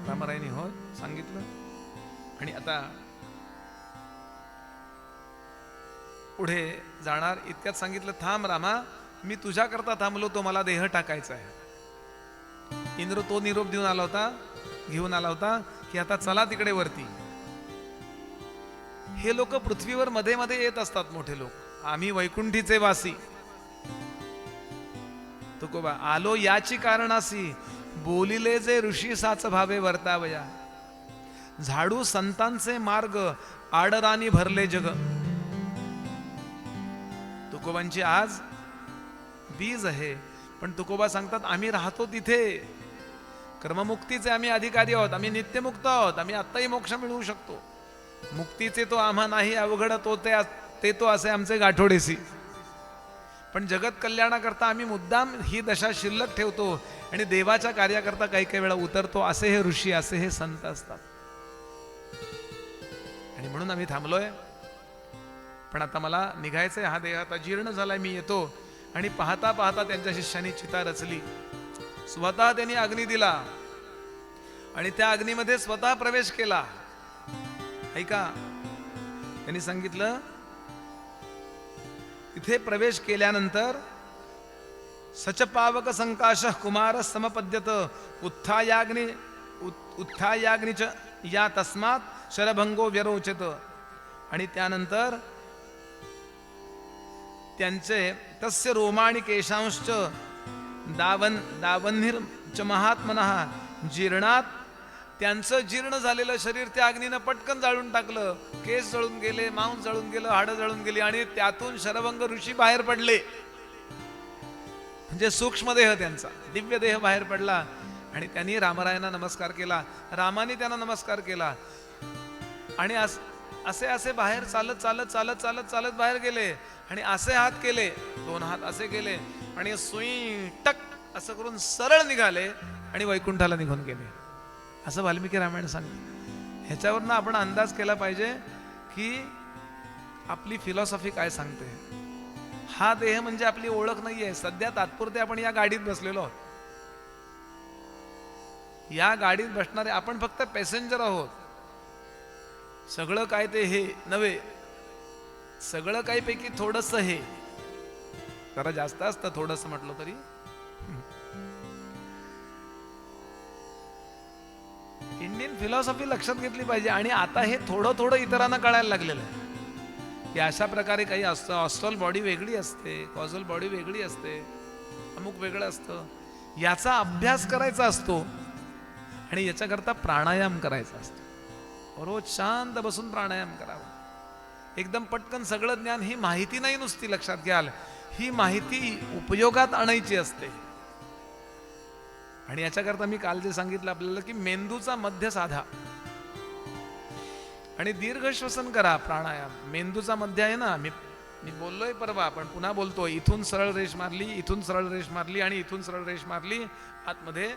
A: रामरायांनी हो सांगितलं. आणि आता पुढे जाणार इतक्यात सांगितलं, थांब रामा, मी तुझ्या करता थांबलो, तो मला देह टाकायचा आहे. इंद्र तो निरोप घेऊन आला होता की आता चला तिकडे वरती. हे लोक पृथ्वीवर मध्ये मध्ये येत असतात, मोठे लोक. आम्ही वैकुंठीचे वासी, तुकोबा आलो याची कारणासी, बोलिले जे ऋषी साच भावे वर्तावया. झाडू संतांचे मार्ग, आडरानी भरले जग. तुकोबांची आज बीज आहे. पण तुकोबा सांगतात, आम्ही राहतो तिथे कर्ममुक्तीचे आम्ही अधिकारी आहोत, आम्ही नित्यमुक्त आहोत, आम्ही आत्ताही मोक्ष मिळवू शकतो. मुक्तीचे तो आम्हा नाही अवघड तो ते तो असे आमचे गाठोडेसी. पण जगत कल्याणाकरता आम्ही मुद्दाम ही दशा शिल्लक ठेवतो आणि देवाच्या कार्याकरता काही काही वेळा उतरतो. असे हे ऋषी, असे हे संत असतात. आणि म्हणून आम्ही थांबलोय. पण आता मला निघायचंय, हा देह आता जीर्ण झालाय, मी येतो. आणि पाहता पाहता त्यांच्या शिष्याने चिता रचली. स्वतः त्यांनी अग्नी दिला आणि त्या अग्नीमध्ये स्वतः प्रवेश केला. ऐका, त्यांनी सांगितलं, तिथे प्रवेश केल्यानंतर सचपावक संकाश कुमार समपद्यत उत्थायाग्निच या तस्मात शरभंगो व्यरोचत. आणि त्यानंतर त्यांचे तस्य रोमाणि केशांश्च दावन्निर्च महात्मनः जीर्णात त्यांचं जीर्ण झालेलं शरीर त्या अग्नीनं पटकन जाळून टाकलं. केस जळून गेले, मांस जळून गेलं, हाडं जळून गेली आणि त्यातून शरभंग ऋषी बाहेर पडले. म्हणजे सूक्ष्म देह त्यांचा, दिव्य देह बाहेर पडला आणि त्यांनी रामरायांना नमस्कार केला. रामाने त्यांना नमस्कार केला आणि असे असे बाहेर चालत चालत चालत चालत चालत बाहेर गेले आणि असे हात केले, 2 हात असे केले आणि सुई टक असं करून सरळ निघाले आणि वैकुंठाला निघून गेले. असं वाल्मिकी रामायण सांगते. ह्याच्यावरनं आपण अंदाज केला पाहिजे की आपली फिलॉसॉफी काय सांगते. हा देह म्हणजे आपली ओळख नाहीये. सध्या तात्पुरते आपण या गाडीत बसलेलो आहोत. या गाडीत बसणारे आपण फक्त पॅसेंजर आहोत. सगळं काय ते हे नव्हे, सगळं काही पैकी थोडंसं हे, जरा जास्त असतं थोडंसं म्हटलं तरी. इंडियन फिलॉसॉफी लक्षात घेतली पाहिजे. आणि आता हे थोडं थोडं इतरांना कळायला लागलेलं आहे की अशा प्रकारे काही असतं. ऑस्ट्रल बॉडी वेगळी असते, कॉझल बॉडी वेगळी असते, अमुक वेगळं असतं. याचा अभ्यास करायचा असतो आणि याच्याकरता प्राणायाम करायचा असतो. रोज शांत बसून प्राणायाम करावा. एकदम पटकन सगळं ज्ञान, ही माहिती नाही नुसती, लक्षात घ्याल, ही माहिती उपयोगात आणायची असते. आणि याच्याकरता मी काल जे सांगितलं आपल्याला की मेंदूचा मध्य साधा आणि दीर्घ श्वसन करा. प्राणायाम मेंदूचा मध्य आहे ना. मी बोललोय परवा, पण पुन्हा बोलतोय. इथून सरळ रेष मारली, इथून सरळ रेष मारली आणि इथून सरळ रेष मारली आतमध्ये,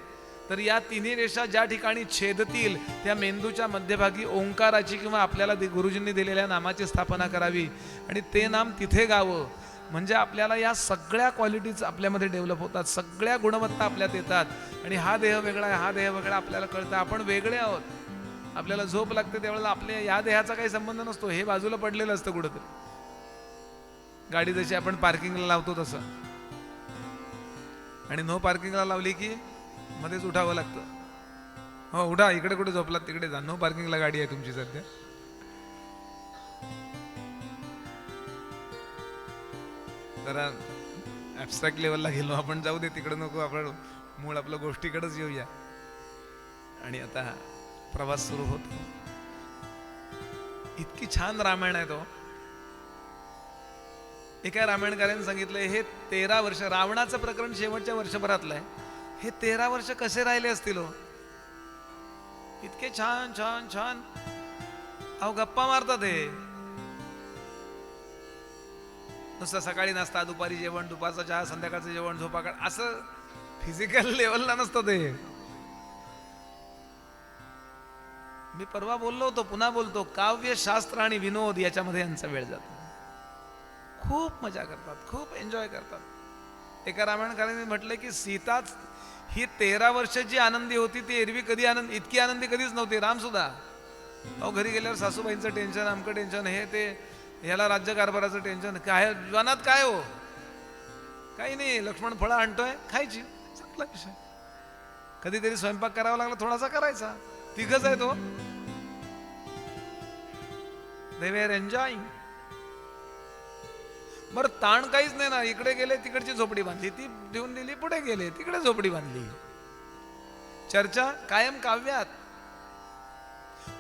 A: तर या तिन्ही रेषा ज्या ठिकाणी छेदतील त्या मेंदूच्या मध्यभागी ओंकाराची किंवा आपल्याला गुरुजींनी दिलेल्या नामाची स्थापना करावी आणि ते नाम तिथे गावं. म्हणजे आपल्याला या सगळ्या क्वालिटीज आपल्यामध्ये डेव्हलप होतात, सगळ्या गुणवत्ता आपल्यात येतात. आणि हा देह वेगळा आहे, हा देह वेगळा आपल्याला कळतं. आपण वेगळे आहोत. आपल्याला झोप लागते त्यावेळेला आपल्या या देहाचा काही संबंध नसतो. हे बाजूला पडलेलं असतं कुठंतरी. गाडी जशी आपण पार्किंगला लावतो तसं. आणि नो पार्किंगला लावली की मध्येच उठावं लागतं. हो उठा, इकडे कुठे झोपलात तिकडे जा, नो पार्किंगला गाडी आहे तुमची सध्या. जरा ऍबस्ट्रॅक्ट लेवलला गेलो आपण, जाऊ दे तिकडे नको, आपण मूळ आपल्या गोष्टीकडेच येऊया. आणि आता प्रवास सुरू होतो. इतकी छान रामायण आहे तो. एका रामायणकाराने सांगितलं, हे 13 वर्ष, रावणाचं प्रकरण शेवटच्या वर्षभरातलं आहे, हे 13 वर्ष कसे राहिले असतील हो. इतके छान छान छान अहो गप्पा मारतात. हे नुसतं सकाळी नाश्ता, दुपारी जेवण, दुपारचा चहा, संध्याकाळचं जेवण, झोपाकाळ, असं फिजिकल लेवलला नसतं ते. मी परवा बोललो होतो, पुन्हा बोलतो, काव्य, शास्त्र आणि विनोद याच्यामध्ये यांचा वेळ जातो. खूप मजा करतात, खूप एन्जॉय करतात. एका रामायणकारांनी म्हटलं की सीताच ही 13 वर्ष जी आनंदी होती ती एरवी कधी इतकी आनंदी कधीच नव्हती. राम सुद्धा अहो घरी गेल्यावर सासूबाईंचं टेन्शन, आमकं टेन्शन, हे ते, ह्याला राज्यकारभाराचं टेन्शन. काय वनात काय हो, काही नाही, लक्ष्मण फळं आणतोय, खायची, चांगला विषय. कधीतरी स्वयंपाक करावा लागला थोडासा करायचा. तिघच आहे तो. They were enjoying. बरं ताण काहीच नाही ना. इकडे गेले तिकडची झोपडी बांधली, ती देऊन दिली, पुढे गेले तिकडे झोपडी बांधली. चर्चा कायम काव्यात.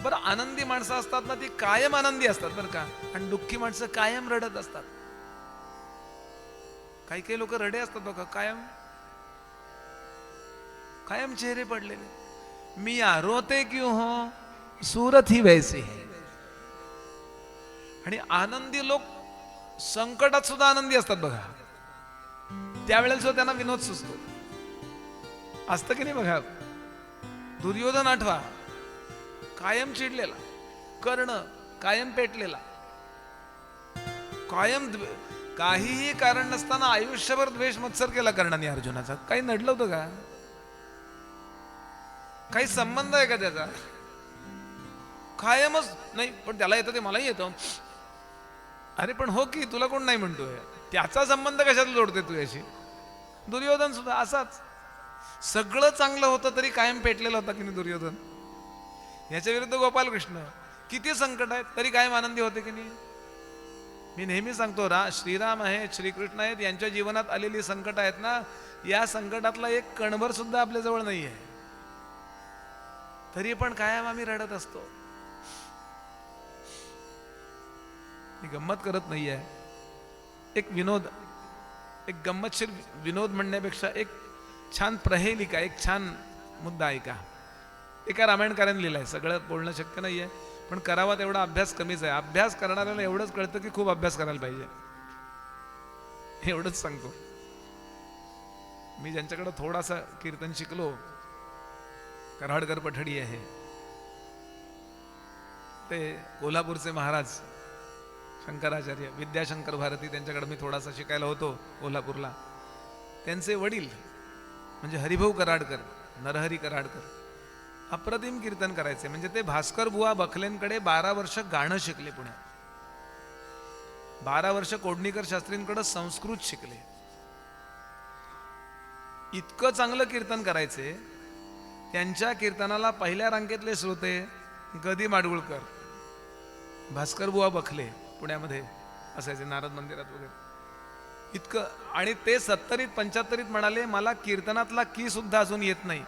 A: बरं आनंदी माणसं असतात ना, ती कायम आनंदी असतात बरं का. आणि दुःखी माणसं कायम रडत असतात. काही काही लोक रडे असतात बघा, कायम कायम चेहरे पडलेले. मिया रोते क्यों हो, सूरत ही वैसी है. आणि आनंदी लोक संकटात सुद्धा आनंदी असतात बघा. त्यावेळेला सुद्धा त्यांना विनोद सुचतो. असतं की नाही बघा. दुर्योधन आठवा, कायम चिडलेला, कर्ण कायम पेटलेला, कायम काहीही कारण नसताना आयुष्यभर द्वेष मत्सर केला कर्णाने अर्जुनाचा. काही नडलं होतं का? काही संबंध आहे का त्याचा? कायमच नाही. पण त्याला येतं ते मलाही येतं. अरे पण हो की, तुला कोण नाही म्हणतोय. त्याचा संबंध कशाला जोडते तू याशी? दुर्योधन सुद्धा असाच. सगळं चांगलं होतं तरी कायम पेटलेला होता की नाही दुर्योधन. याच्या विरुद्ध गोपालकृष्ण, किती संकट आहेत तरी कायम आनंदी होते की नाही. मी नेहमी सांगतो, श्रीराम आहेत, श्रीकृष्ण आहेत, यांच्या जीवनात आलेली संकट आहेत ना, या संकटातला एक कणभर सुद्धा आपल्या जवळ नाहीये. तरी पण कायम आम्ही रडत असतो. मी गंमत करत नाहीये, एक विनोद, एक गंमतशीर विनोद म्हणण्यापेक्षा एक छान प्रहेलिका, एक छान मुद्दा ऐका. एका रामायणकाराने लिहिलाय. सगळं बोलणं शक्य नाहीये, पण करावा तेवढा अभ्यास कमीच आहे. अभ्यास करणाऱ्याला एवढंच कळतं की खूप अभ्यास करायला पाहिजे, एवढंच सांगतो. मी ज्यांच्याकडे थोडासा कीर्तन शिकलो, कराडकर पठडी आहे, ते कोल्हापूरचे महाराज शंकराचार्य विद्याशंकर भारती, त्यांच्याकडे मी थोडासा शिकायला होतो कोल्हापूरला. त्यांचे वडील म्हणजे हरिभाऊ कराडकर, नरहरी कराडकर अप्रतिम कीर्तन करायचे. म्हणजे ते भास्कर बुवा बखलेंकडे 12 वर्ष गाणं शिकले पुण्यात, 12 वर्ष कोडणीकर शास्त्रींकडे संस्कृत शिकले. इतकं चांगलं कीर्तन करायचे. त्यांच्या कीर्तनाला पहिल्या रांगेतले श्रोते गदी माडगुळकर, भास्कर बुवा बखले पुण्यामध्ये असायचे नारद मंदिरात वगैरे. इतकं. आणि ते 70त 75त म्हणाले, मला कीर्तनातला की सुद्धा अजून येत नाही.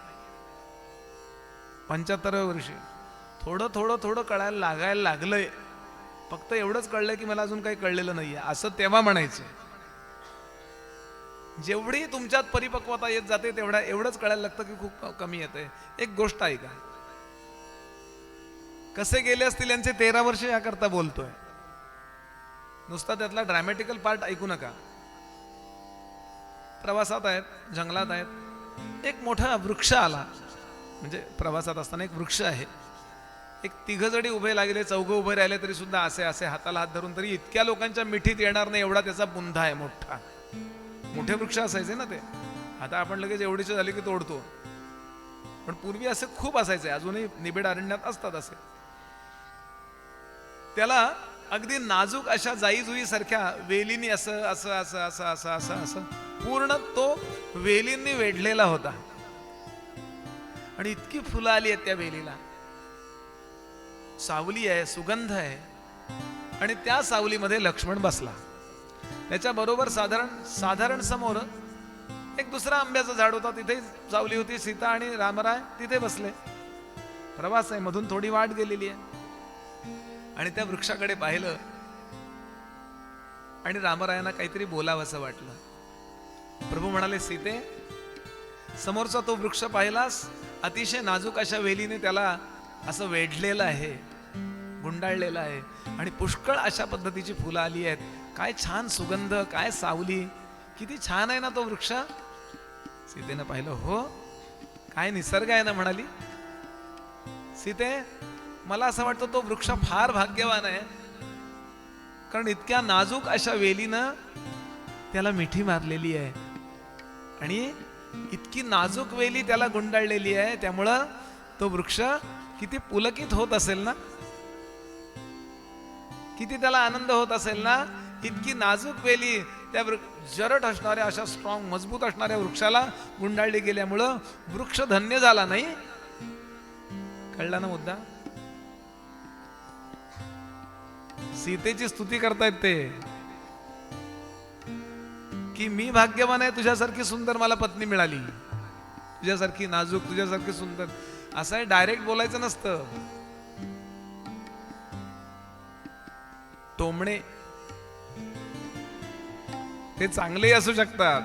A: 75व्या वर्षी थोडं थोडं थोडं कळायला लागायला लागलंय, फक्त एवढंच कळलंय की मला अजून काही कळलेलं नाहीये, असं तेव्हा म्हणायचे. जेवढी तुमच्यात परिपक्वता येत जाते तेवढा एवढंच कळायला लागतं की खूप कमी येते. एक गोष्ट ऐका, कसे गेले असतील यांचे 13 वर्ष याकरता बोलतोय. नुसता त्यातला ड्रॅमॅटिकल पार्ट ऐकू नका. प्रवासात आहेत, जंगलात आहेत, एक मोठा वृक्ष आला. म्हणजे प्रवासात असताना एक वृक्ष आहे, एक तिघजणी उभे लागले, चौघं उभे राहिले तरी सुद्धा असे असे हाताला हात धरून, तरी इतक्या लोकांच्या मिठीत येणार नाही एवढा त्याचा बुंधा आहे मोठा. मोठे वृक्ष असायचे ना ते. आता आपण लगेच एवढीच झाली की तोडतो, पण पूर्वी असे खूप असायचे, अजूनही निबिड अरण्यात असतात असे. त्याला अगदी नाजूक अशा जाईजुई सारख्या वेलींनी असं असं असं असं असं असं असं पूर्ण तो वेलींनी वेढलेला होता. आणि इतकी फुलं आली आहेत त्या वेलीला, सावली आहे, सुगंध आहे. आणि त्या सावलीमध्ये लक्ष्मण बसला. त्याच्या बरोबर साधारण समोर एक दुसरा आंब्याचं झाड होता, तिथे सावली होती. सीता आणि रामराय तिथे बसले. प्रवास आहे, मधून थोडी वाट गेलेली आहे. आणि त्या वृक्षाकडे पाहिलं आणि रामरायांना काहीतरी बोलावंसं वाटलं. प्रभू म्हणाले, सीते, समोरचा तो वृक्ष पाहिलास, अतिशय नाजूक अशा वेलीने त्याला असं वेढलेलं आहे, गुंडाळलेलं आहे, आणि पुष्कळ अशा पद्धतीची फुलं आली आहेत. काय छान सुगंध, काय सावली, किती छान आहे ना तो वृक्ष. सीतेनं पाहिलं, हो काय निसर्ग आहे ना. म्हणाली, सीते, मला असं वाटतं तो वृक्ष फार भाग्यवान आहे, कारण इतक्या नाजूक अशा वेलीनं त्याला मिठी मारलेली आहे, आणि इतकी नाजूक वेली त्याला गुंडाळलेली आहे, त्यामुळं तो वृक्ष किती पुलकित होत असेल ना, किती त्याला आनंद होत असेल ना. इतकी नाजूक वेली त्या जरट असणाऱ्या, अशा स्ट्रॉंग मजबूत असणाऱ्या वृक्षाला गुंडाळली गेल्यामुळं वृक्ष धन्य झाला. नाही कळला ना मुद्दा. सीतेची स्तुती करतायत ते, की मी भाग्यवान आहे, तुझ्यासारखी सुंदर मला पत्नी मिळाली, तुझ्यासारखी नाजूक, तुझ्यासारखी सुंदर. असं आहे, डायरेक्ट बोलायचं नसतं. टोमणे ते चांगले असू शकतात.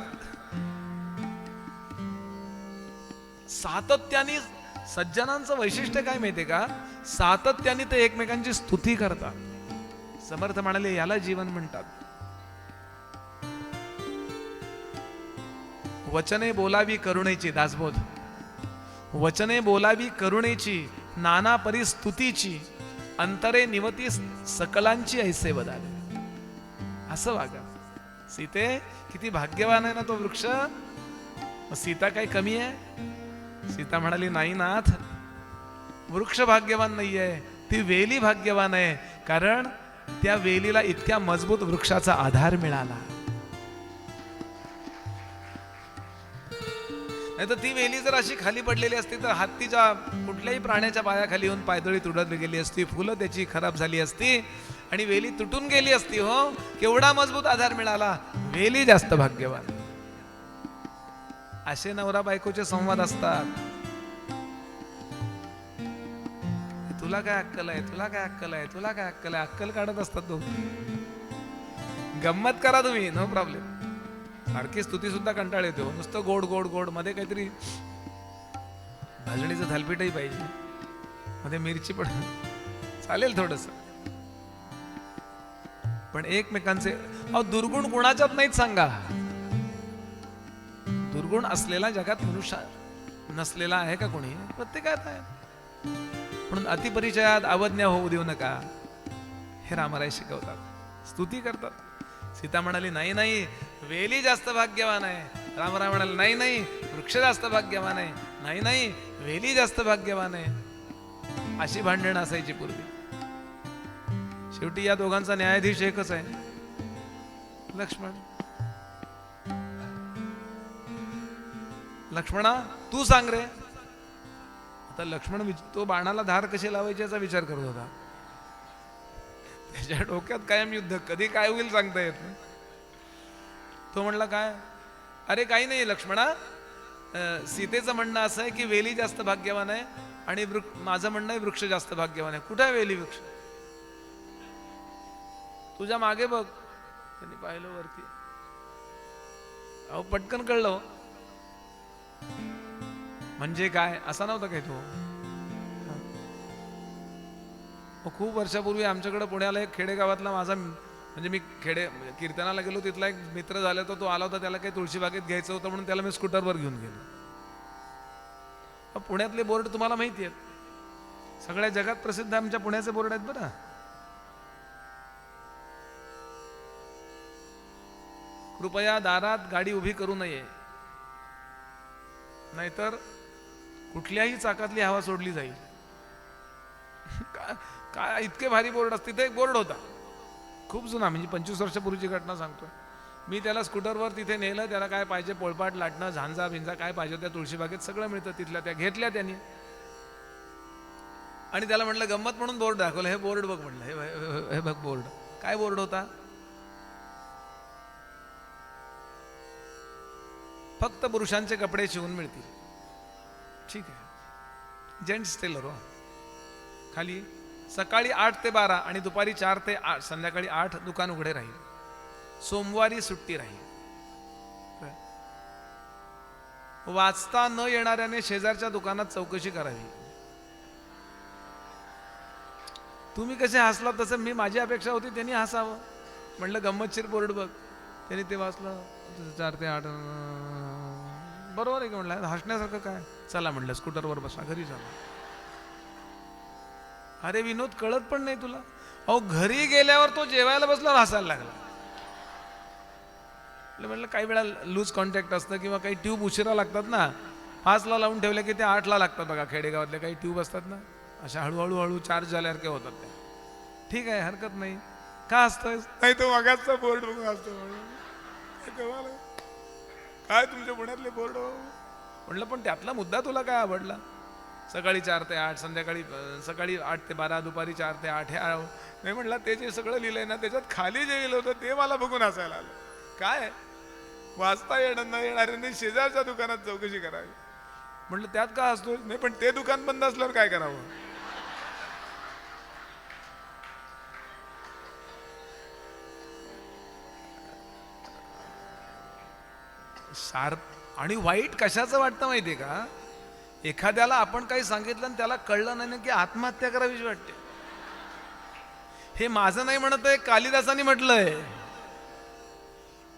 A: सातत्याने सज्जनांचं वैशिष्ट्य काय माहितीये का, सातत्याने ते एकमेकांची स्तुती करतात. समर्थ म्हणाले, याला जीवन म्हणतात. वचने बोलावी करुणेची, दासबोध, वचने बोलावी करुणेची, नाना परी स्तुतीची, अंतरे निवती सकलांची ऐसे बदाले. असं वागा. सीते, किती भाग्यवान आहे ना तो वृक्ष. सीता काही कमी आहे? सीता म्हणाली, नाही नाथ, वृक्ष भाग्यवान नाहीये, ती वेली भाग्यवान आहे, कारण त्या वेलीला इतक्या मजबूत वृक्षाचा आधार मिळाला. नाही तर ती वेली जर अशी खाली पडलेली असती तर हत्तीच्या कुठल्याही प्राण्याच्या पायाखाली येऊन पायदळी तुडत गेली असती, फुलं त्याची खराब झाली असती आणि वेली तुटून गेली असती. हो, केवढा मजबूत आधार मिळाला. वेली जास्त भाग्यवान. असे नवरा बायकोचे संवाद असतात. तुला काय अक्कल आहे, तुला काय अक्कल आहे, तुला काय अक्कल आहे, अक्कल काढत असतात तो. गंमत करा तुम्ही, नो प्रॉब्लेम. सारखी स्तुती सुद्धा कंटाळ येतो. नुसतं गोड गोड गोड, मध्ये काहीतरी भाजणीचं थालपीठही पाहिजे, मध्ये मिरची पण चालेल थोडस. पण एकमेकांचे दुर्गुण कुणाच्यात नाहीत सांगा. दुर्गुण असलेला जगात मनुष्य नसलेला आहे का कोणी? प्रत्येकात आहे. म्हणून अतिपरिचयात अवज्ञा होऊ देऊ नका, हे रामराय शिकवतात. स्तुती करतात. सीता म्हणाली नाही नाही वेली जास्त भाग्यवान आहे. रामराय म्हणाले नाही नाही वृक्ष जास्त भाग्यवान आहे. नाही नाही वेली जास्त भाग्यवान आहे. अशी भांडणं असायची पूर्वी. शेवटी या दोघांचा न्यायाधीश एकच आहे, लक्ष्मण. लक्ष्मणा तू सांग रे. आता लक्ष्मण तो बाणाला धार कशी लावायची याचा विचार करत होता. त्याच्या डोक्यात कायम युद्ध, कधी काय होईल सांगता येत नाही. तो म्हणला काय, अरे काही नाही लक्ष्मणा, सीतेचं म्हणणं असं आहे की वेली जास्त भाग्यवान आहे आणि माझं म्हणणं आहे वृक्ष जास्त भाग्यवान आहे. कुठे आहे वेली वृक्ष? तुझ्या मागे बघ. त्यांनी पाहिलं वरती. अहो पटकन कळलं. म्हणजे काय असा नव्हता काय तो. खूप वर्षापूर्वी आमच्याकडे पुण्याला एक खेडेगावातला माझा, म्हणजे मी कीर्तनाला गेलो, तिथला एक मित्र झाला. तो आला होता, त्याला काही तुळशीबागेत घ्यायचं होतं म्हणून त्याला मी स्कूटरवर घेऊन गेलो. पुण्यातले बोर्ड तुम्हाला माहिती आहेत, सगळ्या जगात प्रसिद्ध आमच्या पुण्याचे बोर्ड आहेत बरं. कृपया दारात गाडी उभी करू नये, नाहीतर कुठल्याही चाकातली हवा सोडली जाईल. काय इतके भारी बोर्ड असते. तिथे एक बोर्ड होता खूप जुना, म्हणजे 25 वर्षापूर्वीची घटना सांगतोय मी. त्याला स्कूटरवर तिथे नेलं. त्याला काय पाहिजे, पोळपाट लाटणं, झांजा भिंजा काय पाहिजे त्या तुळशीबागेत सगळं मिळतं तिथल्या. त्या घेतल्या त्यांनी आणि त्याला म्हटलं गंमत म्हणून बोर्ड दाखवलं. हे बोर्ड बघ म्हटलं. हे बघ बोर्ड. काय बोर्ड होता? फक्त पुरुषांचे कपडे शिवून मिळतील. ठीक आहे, जेंट्स टेलर हो. खाली सकाळी 8 ते 12 आणि दुपारी 4 ते 8, संध्याकाळी 8 दुकान उघडे राहील. सोमवारी सुट्टी राहील. वाचता न येणाऱ्याने शेजारच्या दुकानात चौकशी करावी. तुम्ही कसे हसला तसं मी, माझी अपेक्षा होती त्यांनी हसावं. म्हटलं गंमतशीर बोर्ड बघ. त्यांनी ते वाचलं 4 ते 8. बरोबर आहे की म्हटलं, हसण्यासारखं काय. चला म्हटलं स्कूटरवर बसा, घरी चला. अरे विनोद कळत पण नाही तुला. अहो घरी गेल्यावर तो जेवायला बसल्यावर हसायला लागला. म्हटलं काही वेळा लूज कॉन्टॅक्ट असतं किंवा काही ट्यूब उशिरा लागतात ना. 5ला लावून ठेवल्या की ते 8ला लागतात बघा. खेडेगावातले काही ट्यूब असतात ना, अशा हळूहळू चार्ज झाल्यासारखे होतात त्या. ठीक आहे, हरकत नाही. का हसतोय? नाही तो मागासचा बोर्ड बघून हसतो. काय तुमच्या पुण्यातले बोर्ड? म्हटलं पण त्यातला मुद्दा तुला काय आवडला? सकाळी 4 ते 8, सकाळी 8 ते 12, दुपारी 4 ते 8. हे नाही म्हटलं, ते जे सगळं लिहिलंय ना त्याच्यात खाली जे लिहिलं होतं ते मला बघून हसायला आलं. काय वाचता येणार न येणाऱ्यांनी शेजारच्या दुकानात चौकशी करावी. म्हटलं त्यात का हसतोय? नाही पण ते दुकान बंद असल्यावर काय करावं? आणि वाईट कशाचं वाटतं माहितीये का? एखाद्याला आपण काही सांगितलं आणि त्याला कळलं नाही की आत्महत्या करावीशी वाटते. हे माझं नाही म्हणत आहे, कालिदासांनी म्हटलंय.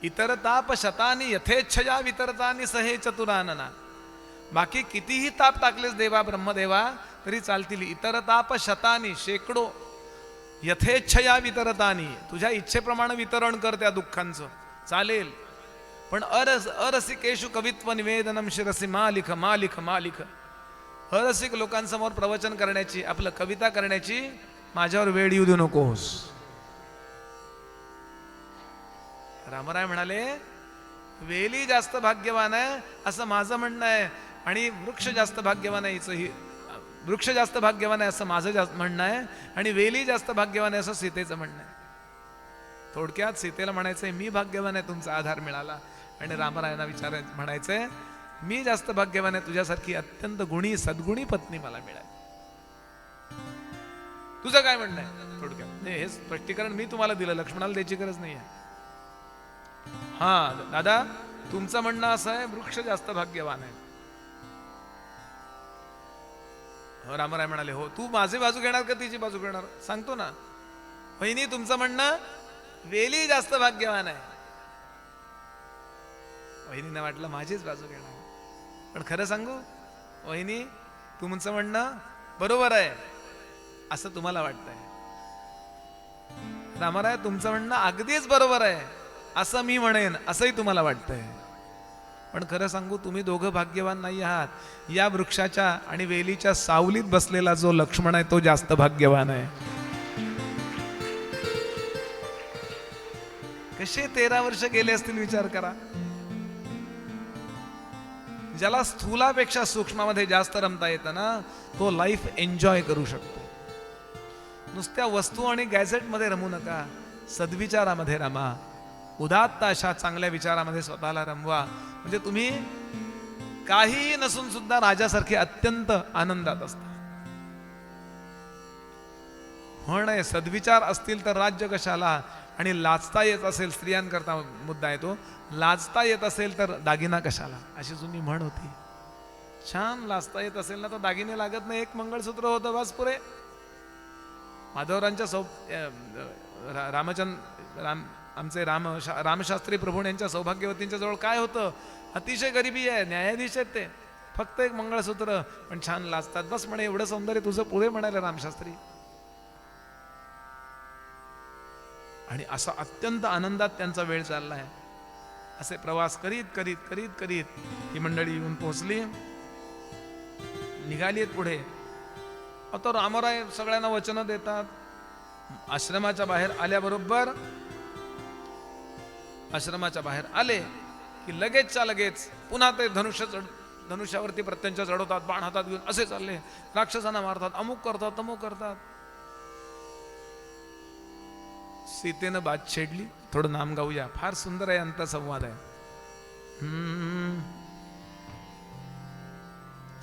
A: इतरताप शतानी यथेच्छया वितरतानी सहे चतुरानना. बाकी कितीही ताप टाकलेस देवा ब्रह्मदेवा तरी चालतील. इतरताप शतानी, शेकडो, यथेच्छया वितरतानी, तुझ्या इच्छेप्रमाणे वितरण कर त्या दुःखांचं, चालेल. पण अरसिकेशु कवित्व निवेदनम शिरसी मालिक मालिक मालिक. अरसिक लोकांसमोर प्रवचन करण्याची, आपलं कविता करण्याची माझ्यावर वेळ येऊ देऊ नकोस. रामराय म्हणाले वेली जास्त भाग्यवान आहे असं माझं म्हणणं आहे आणि वृक्ष जास्त भाग्यवान आहे. वृक्ष जास्त भाग्यवान आहे असं माझं म्हणणं आहे आणि वेली जास्त भाग्यवान आहे असं सीतेचं म्हणणं आहे. थोडक्यात सीतेला म्हणायचंय मी भाग्यवान आहे, तुमचा आधार मिळाला. आणि रामरायांना म्हणायचंय मी जास्त भाग्यवान आहे, तुझ्यासारखी अत्यंत गुणी सद्गुणी पत्नी मला मिळाली. तुझं काय म्हणणं आहे थोडक्यात? नाही, हे स्पष्टीकरण मी तुम्हाला दिलं, लक्ष्मणाला द्यायची गरज नाही आहे. हा दादा, तुमचं म्हणणं असं आहे वृक्ष जास्त भाग्यवान आहे. रामराय म्हणाले, हो. तू माझी बाजू घेणार का तिची बाजू घेणार? सांगतो ना. वहिनी, तुमचं म्हणणं वेली जास्त भाग्यवान आहे. वहिनीने वाटलं माझीच बाजू घेणार. पण खरं सांगू वहिनी, तुमचं म्हणणं बरोबर आहे असं तुम्हाला वाटतंय. रामराय, तुमचं म्हणणं अगदीच बरोबर आहे असं मी म्हणेन असंही तुम्हाला वाटतंय. पण खरं सांगू, तुम्ही दोघं भाग्यवान नाही आहात. या वृक्षाच्या आणि वेलीच्या सावलीत बसलेला जो लक्ष्मण आहे तो जास्त भाग्यवान आहे. कसे 13 वर्ष गेले असतील विचार करा. ज्याला स्थूलापेक्षा सूक्ष्मामध्ये जास्त रमता येतं ना, तो लाईफ एन्जॉय करू शकतो. नुसत्या वस्तू आणि गॅजेटमध्ये रमू नका, सद्विचारामध्ये रमा. उदात्त अशा चांगल्या विचारामध्ये स्वतःला रमवा. म्हणजे तुम्ही काहीही नसून सुद्धा राजासारखे अत्यंत आनंदात असता. म्हण आहे, सद्विचार असतील तर राज्य कशाला. आणि लाजता येत असेल, स्त्रियांकरता मुद्दा येतो, लाजता येत असेल तर दागिना कशाला, अशी जुनी म्हण होती. छान लाजता येत असेल ना तर दागिने लागत नाही, एक मंगळसूत्र होतं बस पुरे. माधवरांच्या आमचे रामशास्त्री प्रभू यांच्या सौभाग्यवतींच्या जवळ काय होतं? अतिशय गरिबी आहे, न्यायाधीश आहेत ते, फक्त एक मंगळसूत्र, पण छान लाजतात. बस म्हणे एवढं सौंदर्य तुझं पुरे म्हणाले रामशास्त्री. आणि असा अत्यंत आनंदात त्यांचा वेळ चाललाय. असे प्रवास करीत करीत करीत करीत ही मंडळी येऊन पोहोचली, निघालीत पुढे. आता रामराय सगळ्यांना वचन देतात. आश्रमाच्या बाहेर आल्याबरोबर, आश्रमाच्या बाहेर आले की लगेचच्या लगेच पुन्हा ते धनुष्यावरती प्रत्यंच्या चढवतात, बाण हातात घेऊन असे चालले, राक्षसांना मारतात, अमुक करतात, तमुक करतात. सीतेनं बात छेडली. थोडं नाम गाऊया, फार सुंदर आहे, अंतसंवाद आहे.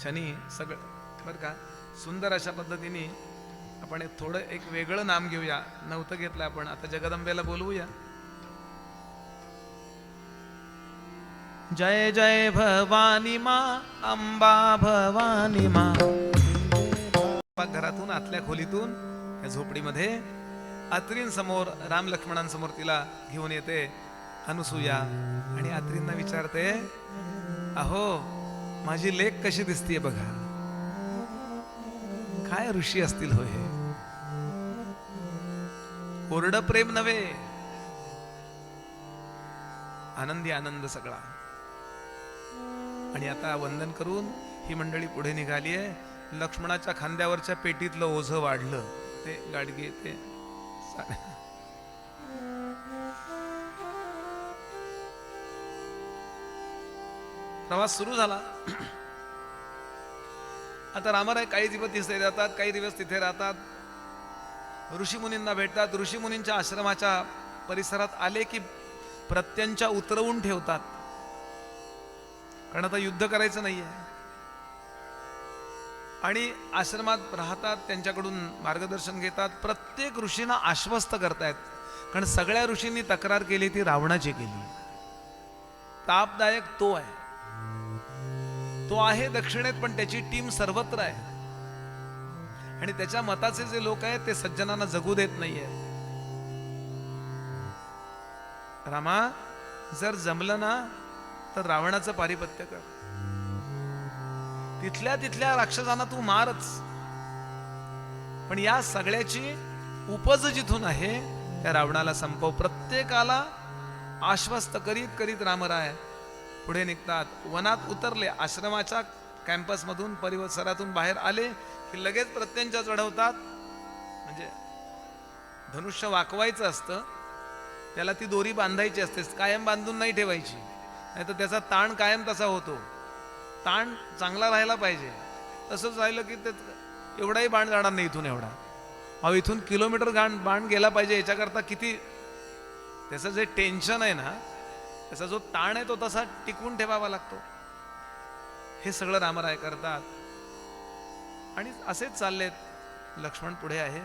A: छानी सगळं बरं का, सुंदर अशा पद्धतीने आपण थोडं एक वेगळं नाम घेऊया. नव्हतं घेतलं आपण, आता जगदंबेला बोलवूया. जय जय भवानी माँ, अंबा भवानी माँ. घरातून आतल्या खोलीतून या झोपडीमध्ये आत्रींसमोर, राम लक्ष्मणांसमोर तिला घेऊन येते अनुसूया. आणि आत्रींना विचारते, अहो माझी लेक कशी दिसतीये बघा. काय ऋषी असतील हो हे. कोरड प्रेम नव्हे, आनंदी आनंद सगळा. आणि आता वंदन करून ही मंडळी पुढे निघाली आहे. लक्ष्मणाच्या खांद्यावरच्या पेटीतलं ओझं वाढलं, ते गाडगे ते प्रवास सुरू झाला. आता रामराय काही दिवस तिथे राहतात, काही दिवस तिथे राहतात, ऋषीमुनींना भेटतात. ऋषीमुनींच्या आश्रमाच्या परिसरात आले की प्रत्यंच्या उतरवून ठेवतात, कारण आता युद्ध करायचं नाहीये. आणि आश्रमात राहतात, त्यांच्याकडून मार्गदर्शन घेतात. प्रत्येक ऋषींना आश्वस्त करतायत, कारण सगळ्या ऋषींनी तक्रार केली ती रावणाची केली. तापदायक तो आहे, तो आहे दक्षिणेत, पण त्याची टीम सर्वत्र आहे. आणि त्याच्या मताचे जे लोक आहेत ते सज्जनांना जगू देत नाहीये. रामा, जर जमलं ना तर रावणाचं पारिपत्य कर. तिथल्या राक्षसांना तू मारच, पण या सगळ्याची उपज जिथून आहे त्या रावणाला संपव. प्रत्येकाला आश्वस्त करीत करीत रामराय पुढे निघतात. वनात उतरले, आश्रमाच्या कॅम्पसमधून परिसरातून बाहेर आले की लगेच प्रत्यंच्या चढवतात. म्हणजे धनुष्य वाकवायचं असतं, त्याला ती दोरी बांधायची असते, कायम बांधून नाही ठेवायची, नाही तर त्याचा ताण कायम तसा होतो. ताण चांगला राहायला पाहिजे. तसंच राहिलं की ते एवढाही बाण जाणार नाही इथून एवढा. अहो इथून किलोमीटर बाण गेला पाहिजे, याच्याकरता किती त्याचं जे टेन्शन आहे ना, त्याचा जो ताण आहे तो तसा टिकवून ठेवावा लागतो. हे सगळं रामराय करतात. आणि असेच चाललेत. लक्ष्मण पुढे आहे,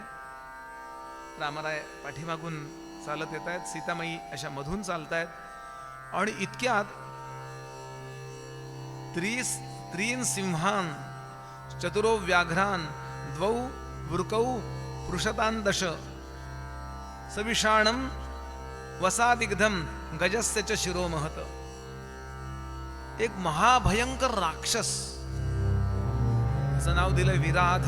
A: रामराय पाठीमागून चालत येत आहेत, सीतामाई अशा मधून चालतायत आणि इतक्यात त्रीन सिंहान चतुरो व्याघ्रान द्वौ वृकौ पृषतान दश सविषाणम वसादिग्धम गजस्य च शिरोमहत. एक महाभयंकर राक्षस, त्याचं नाव दिलंय विराध,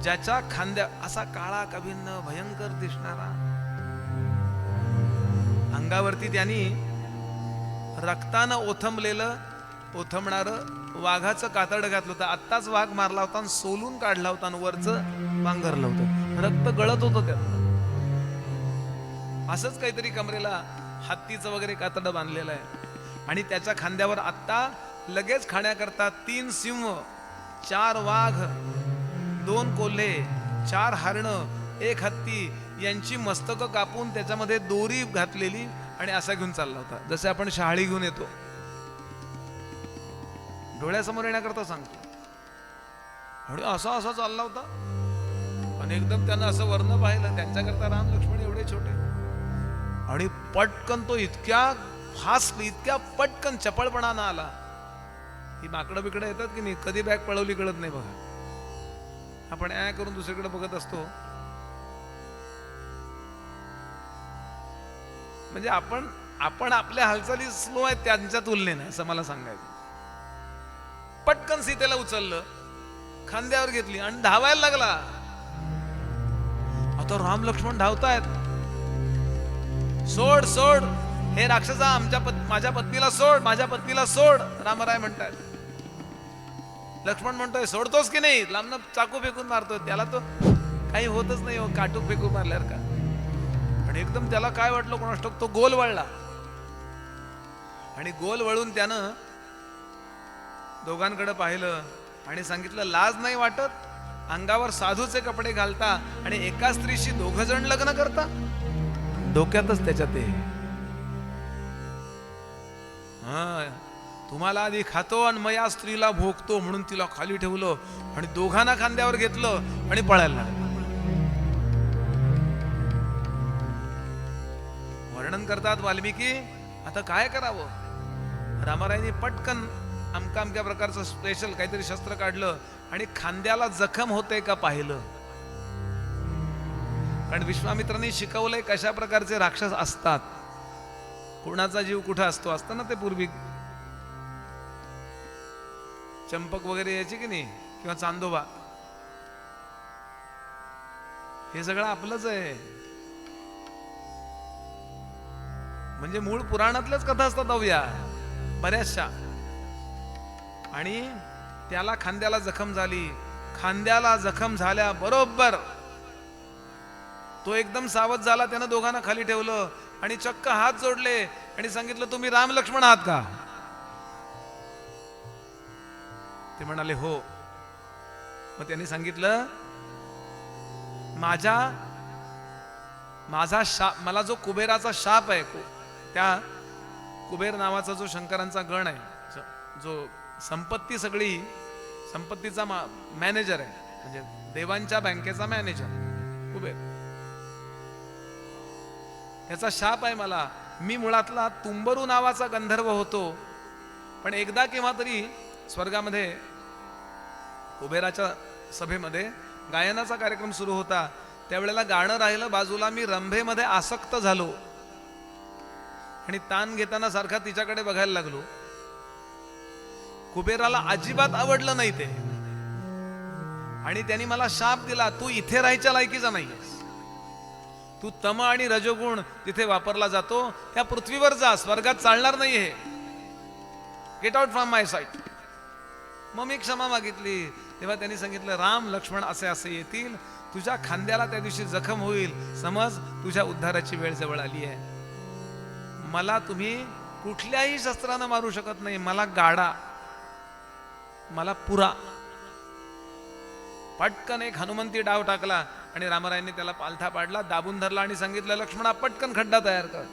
A: ज्याच्या खांद्या असा काळा कभिन्न भयंकर दिसणारा, अंगावरती त्यांनी रक्तानं ओथमणार वाघाचं कातड घातलं होतं. आत्ताच वाघ मारला होता आणि सोलून काढला होता आणि वरचं पांघरलं होतं, रक्त गळत होतं त्यात. असंच काहीतरी कमरेला हत्तीचं वगैरे कातड बांधलेलं आहे आणि त्याच्या खांद्यावर आत्ता लगेच खाण्याकरता 3 सिंह, 4 वाघ, 2 कोल्हे, 4 हरणं, 1 हत्ती यांची मस्तकं कापून त्याच्यामध्ये दोरी घातलेली आणि असा घेऊन चालला होता, जसे आपण शहाळी घेऊन येतो. डोळ्यासमोर येण्याकरता सांगतो. आणि असा असा चालला होता आणि एकदम त्यानं असं वर्ण पाहिलं. त्यांच्याकरता राम लक्ष्मण एवढे छोटे आणि पटकन तो इतक्या फास्ट, इतक्या पटकन चपळपणानं आला. ही माकडं बिकडं येतात की नाही, कधी बॅग पळवली कळत नाही बघा. आपण ॲ करून दुसरीकडे बघत असतो. म्हणजे आपण आपल्या हालचाली स्लो आहेत त्यांच्या तुलनेने, असं मला सांगायचं. पटकन सीतेला उचललं, खांद्यावर घेतली आणि धावायला लागला. आता राम लक्ष्मण धावतायत. सोड सोड हे राक्षसा, माझ्या पत्नीला सोड, माझ्या पत्नीला सोड, रामराय म्हणतायत. लक्ष्मण म्हणतोय सोडतोस की नाही, लांबनं चाकू फेकून मारतोय. त्याला तो काही होतच नाही हो, काटूक फेकून मारल्यावर का. आणि एकदम त्याला काय वाटलं कोणास ठाऊक, तो गोल वळला आणि गोल वळून त्यानं दोघांकडे पाहिलं आणि सांगितलं, लाज नाही वाटत, अंगावर साधूचे कपडे घालता आणि एका स्त्रीशी 2 जण लग्न करता. डोक्यातच त्याच्या ते, तुम्हाला आधी खातो आणि मग या स्त्रीला भोगतो म्हणून तिला खाली ठेवलं आणि दोघांना खांद्यावर घेतलं आणि पळायला लागलं. वर्णन करतात वाल्मिकी. आता काय करावं, रामरायांनी पटकन अमक्या प्रकारचं स्पेशल काहीतरी शस्त्र काढलं आणि खांद्याला जखम होते का पाहिलं. कारण विश्वामित्रांनी शिकवलंय कशा प्रकारचे राक्षस असतात, कोणाचा जीव कुठं असतो. असतं ना ते पूर्वी चंपक वगैरे यायची की नाही, किंवा चांदोबा, हे सगळं आपलंच आहे. म्हणजे मूळ पुराणातल्याच कथा असतात अवया बऱ्याचशा. आणि त्याला खांद्याला जखम झाली. खांद्याला जखम झाल्या बरोबर तो एकदम सावध झाला. त्यानं दोघांना खाली ठेवलं आणि चक्क हात जोडले आणि सांगितलं, तुम्ही राम लक्ष्मण आहात का. ते म्हणाले हो. मग त्यांनी सांगितलं, माझा शाप, मला जो कुबेराचा शाप आहे, त्या कुबेर नावाचा जो शंकरांचा गण आहे, जो संपत्ती सगळी संपत्तीचा मॅनेजर आहे, म्हणजे देवांच्या बँकेचा मॅनेजर कुबेर, त्याचा शाप आहे मला. मी मुळातला तुंबरू नावाचा गंधर्व होतो, पण एकदा केव्हा तरी स्वर्गामध्ये कुबेराच्या सभेमध्ये गायनाचा कार्यक्रम सुरू होता. त्यावेळेला गाणं राहिलं बाजूला, मी रंभेमध्ये आसक्त झालो आणि ताण घेताना सारखा तिच्याकडे बघायला लागलो. कुबेराला अजिबात आवडलं नाही ते आणि त्यांनी मला शाप दिला, तू इथे राहायच्या लायकीचा नाहीयेस, तू तम आणि रजोगुण तिथे वापरला जातो, त्या पृथ्वीवर जा, स्वर्गात चालणार नाही हे, get out from my site. मग मी क्षमा मागितली. तेव्हा त्यांनी सांगितलं, राम लक्ष्मण असे असे येतील, तुझ्या खांद्याला त्या दिवशी जखम होईल, समज तुझ्या उद्धाराची वेळ जवळ आली आहे. मला तुम्ही कुठल्याही शस्त्रानं मारू शकत नाही, मला गाडा, मला पुरा. पटकन एक हनुमंती डाव टाकला आणि रामरायांनी त्याला पालथा पाडला, दाबून धरला आणि सांगितलं, लक्ष्मणा पटकन खड्डा तयार कर.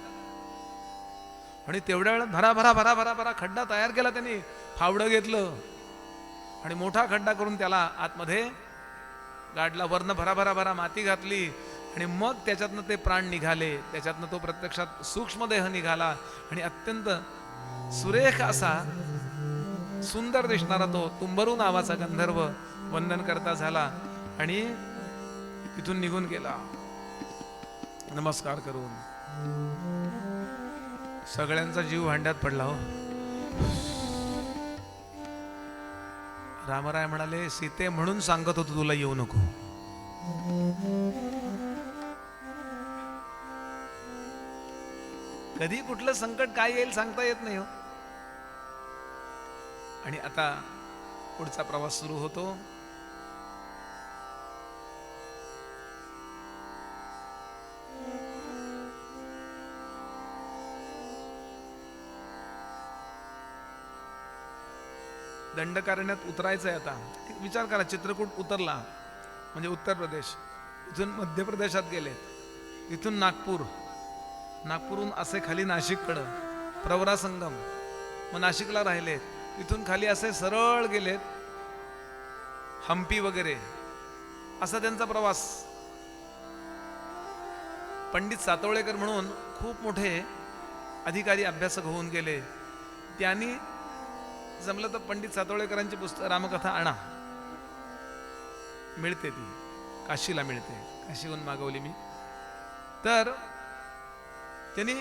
A: आणि तेवढ्या वेळात भरा भरा भरा भरा भरा खड्डा तयार केला त्यांनी. फावडं घेतलं आणि मोठा खड्डा करून त्याला आतमध्ये गाडला, वरनं भरा माती घातली आणि मग त्याच्यातनं ते प्राण निघाले. त्याच्यातनं तो प्रत्यक्षात सूक्ष्मदेह निघाला आणि अत्यंत सुरेख असा सुंदर दिसणारा तो तुंबरू नावाचा गंधर्व वंदन करता झाला आणि तिथून निघून गेला नमस्कार करून. सगळ्यांचा जीव भांड्यात पडला हो. रामराय म्हणाले, सीते म्हणून सांगत होतो तुला येऊ नको. कधी कुठलं संकट काय येईल सांगता येत नाही हो. आणि आता पुढचा प्रवास सुरू होतो. दंडकारण्यात उतरायचंय आता. विचार करा, चित्रकूट उतरला म्हणजे उत्तर प्रदेश, इथून मध्य प्रदेशात गेले, इथून नागपूर, नागपूरहून असे खाली नाशिककडं प्रवरा संगम, मग नाशिकला राहिलेत, इथून खाली असे सरळ गेलेत हम्पी वगैरे, असा त्यांचा प्रवास. पंडित सातवळेकर म्हणून खूप मोठे अधिकारी अभ्यासक होऊन गेले. त्यांनी जमलं तर पंडित सातवळेकरांची पुस्तक रामकथा आणा, मिळते ती, काशीला मिळते, काशीहून मागवली मी. तर त्यांनी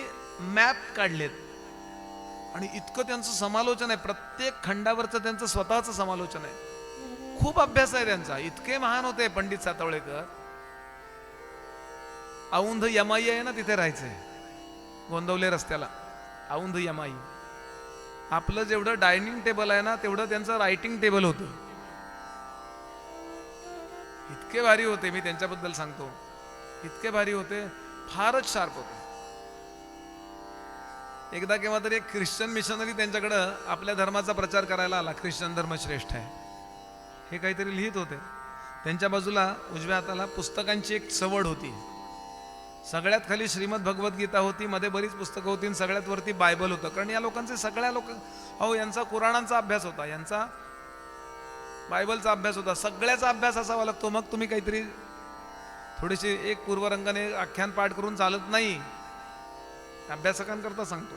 A: मॅप काढलेत आणि इतकं त्यांचं समालोचन आहे, प्रत्येक खंडावरचं त्यांचं स्वतःचं समालोचन आहे. खूप अभ्यास आहे त्यांचा. इतके महान होते पंडित सातवळेकर. औंध यमाई आहे ना, तिथे राहायचंय गोंदवले रस्त्याला, औंध यमाई. आपलं जेवढं डायनिंग टेबल आहे ना, तेवढं त्यांचं रायटिंग टेबल होतं. इतके भारी होते, मी त्यांच्याबद्दल सांगतो, इतके भारी होते, फारच शार्प होते. एकदा केव्हा तरी एक ख्रिश्चन मिशनरी त्यांच्याकडं आपल्या धर्माचा प्रचार करायला आला. ख्रिश्चन धर्म श्रेष्ठ आहे हे काहीतरी लिहित होते. त्यांच्या बाजूला उजव्या हाताला पुस्तकांची एक चवड होती. सगळ्यात खाली श्रीमद भगवद्गीता होती, मध्ये बरीच पुस्तकं होती, सगळ्यात वरती बायबल होतं. कारण या लोकांचे सगळ्या लोक यांचा कुराणांचा अभ्यास होता, यांचा बायबलचा अभ्यास होता, सगळ्याचा अभ्यास असावा लागतो. मग तुम्ही काहीतरी थोडीशी एक पूर्वरंगाने आख्यान पाठ करून चालत नाही. अभ्यासकांकरता सांगतो.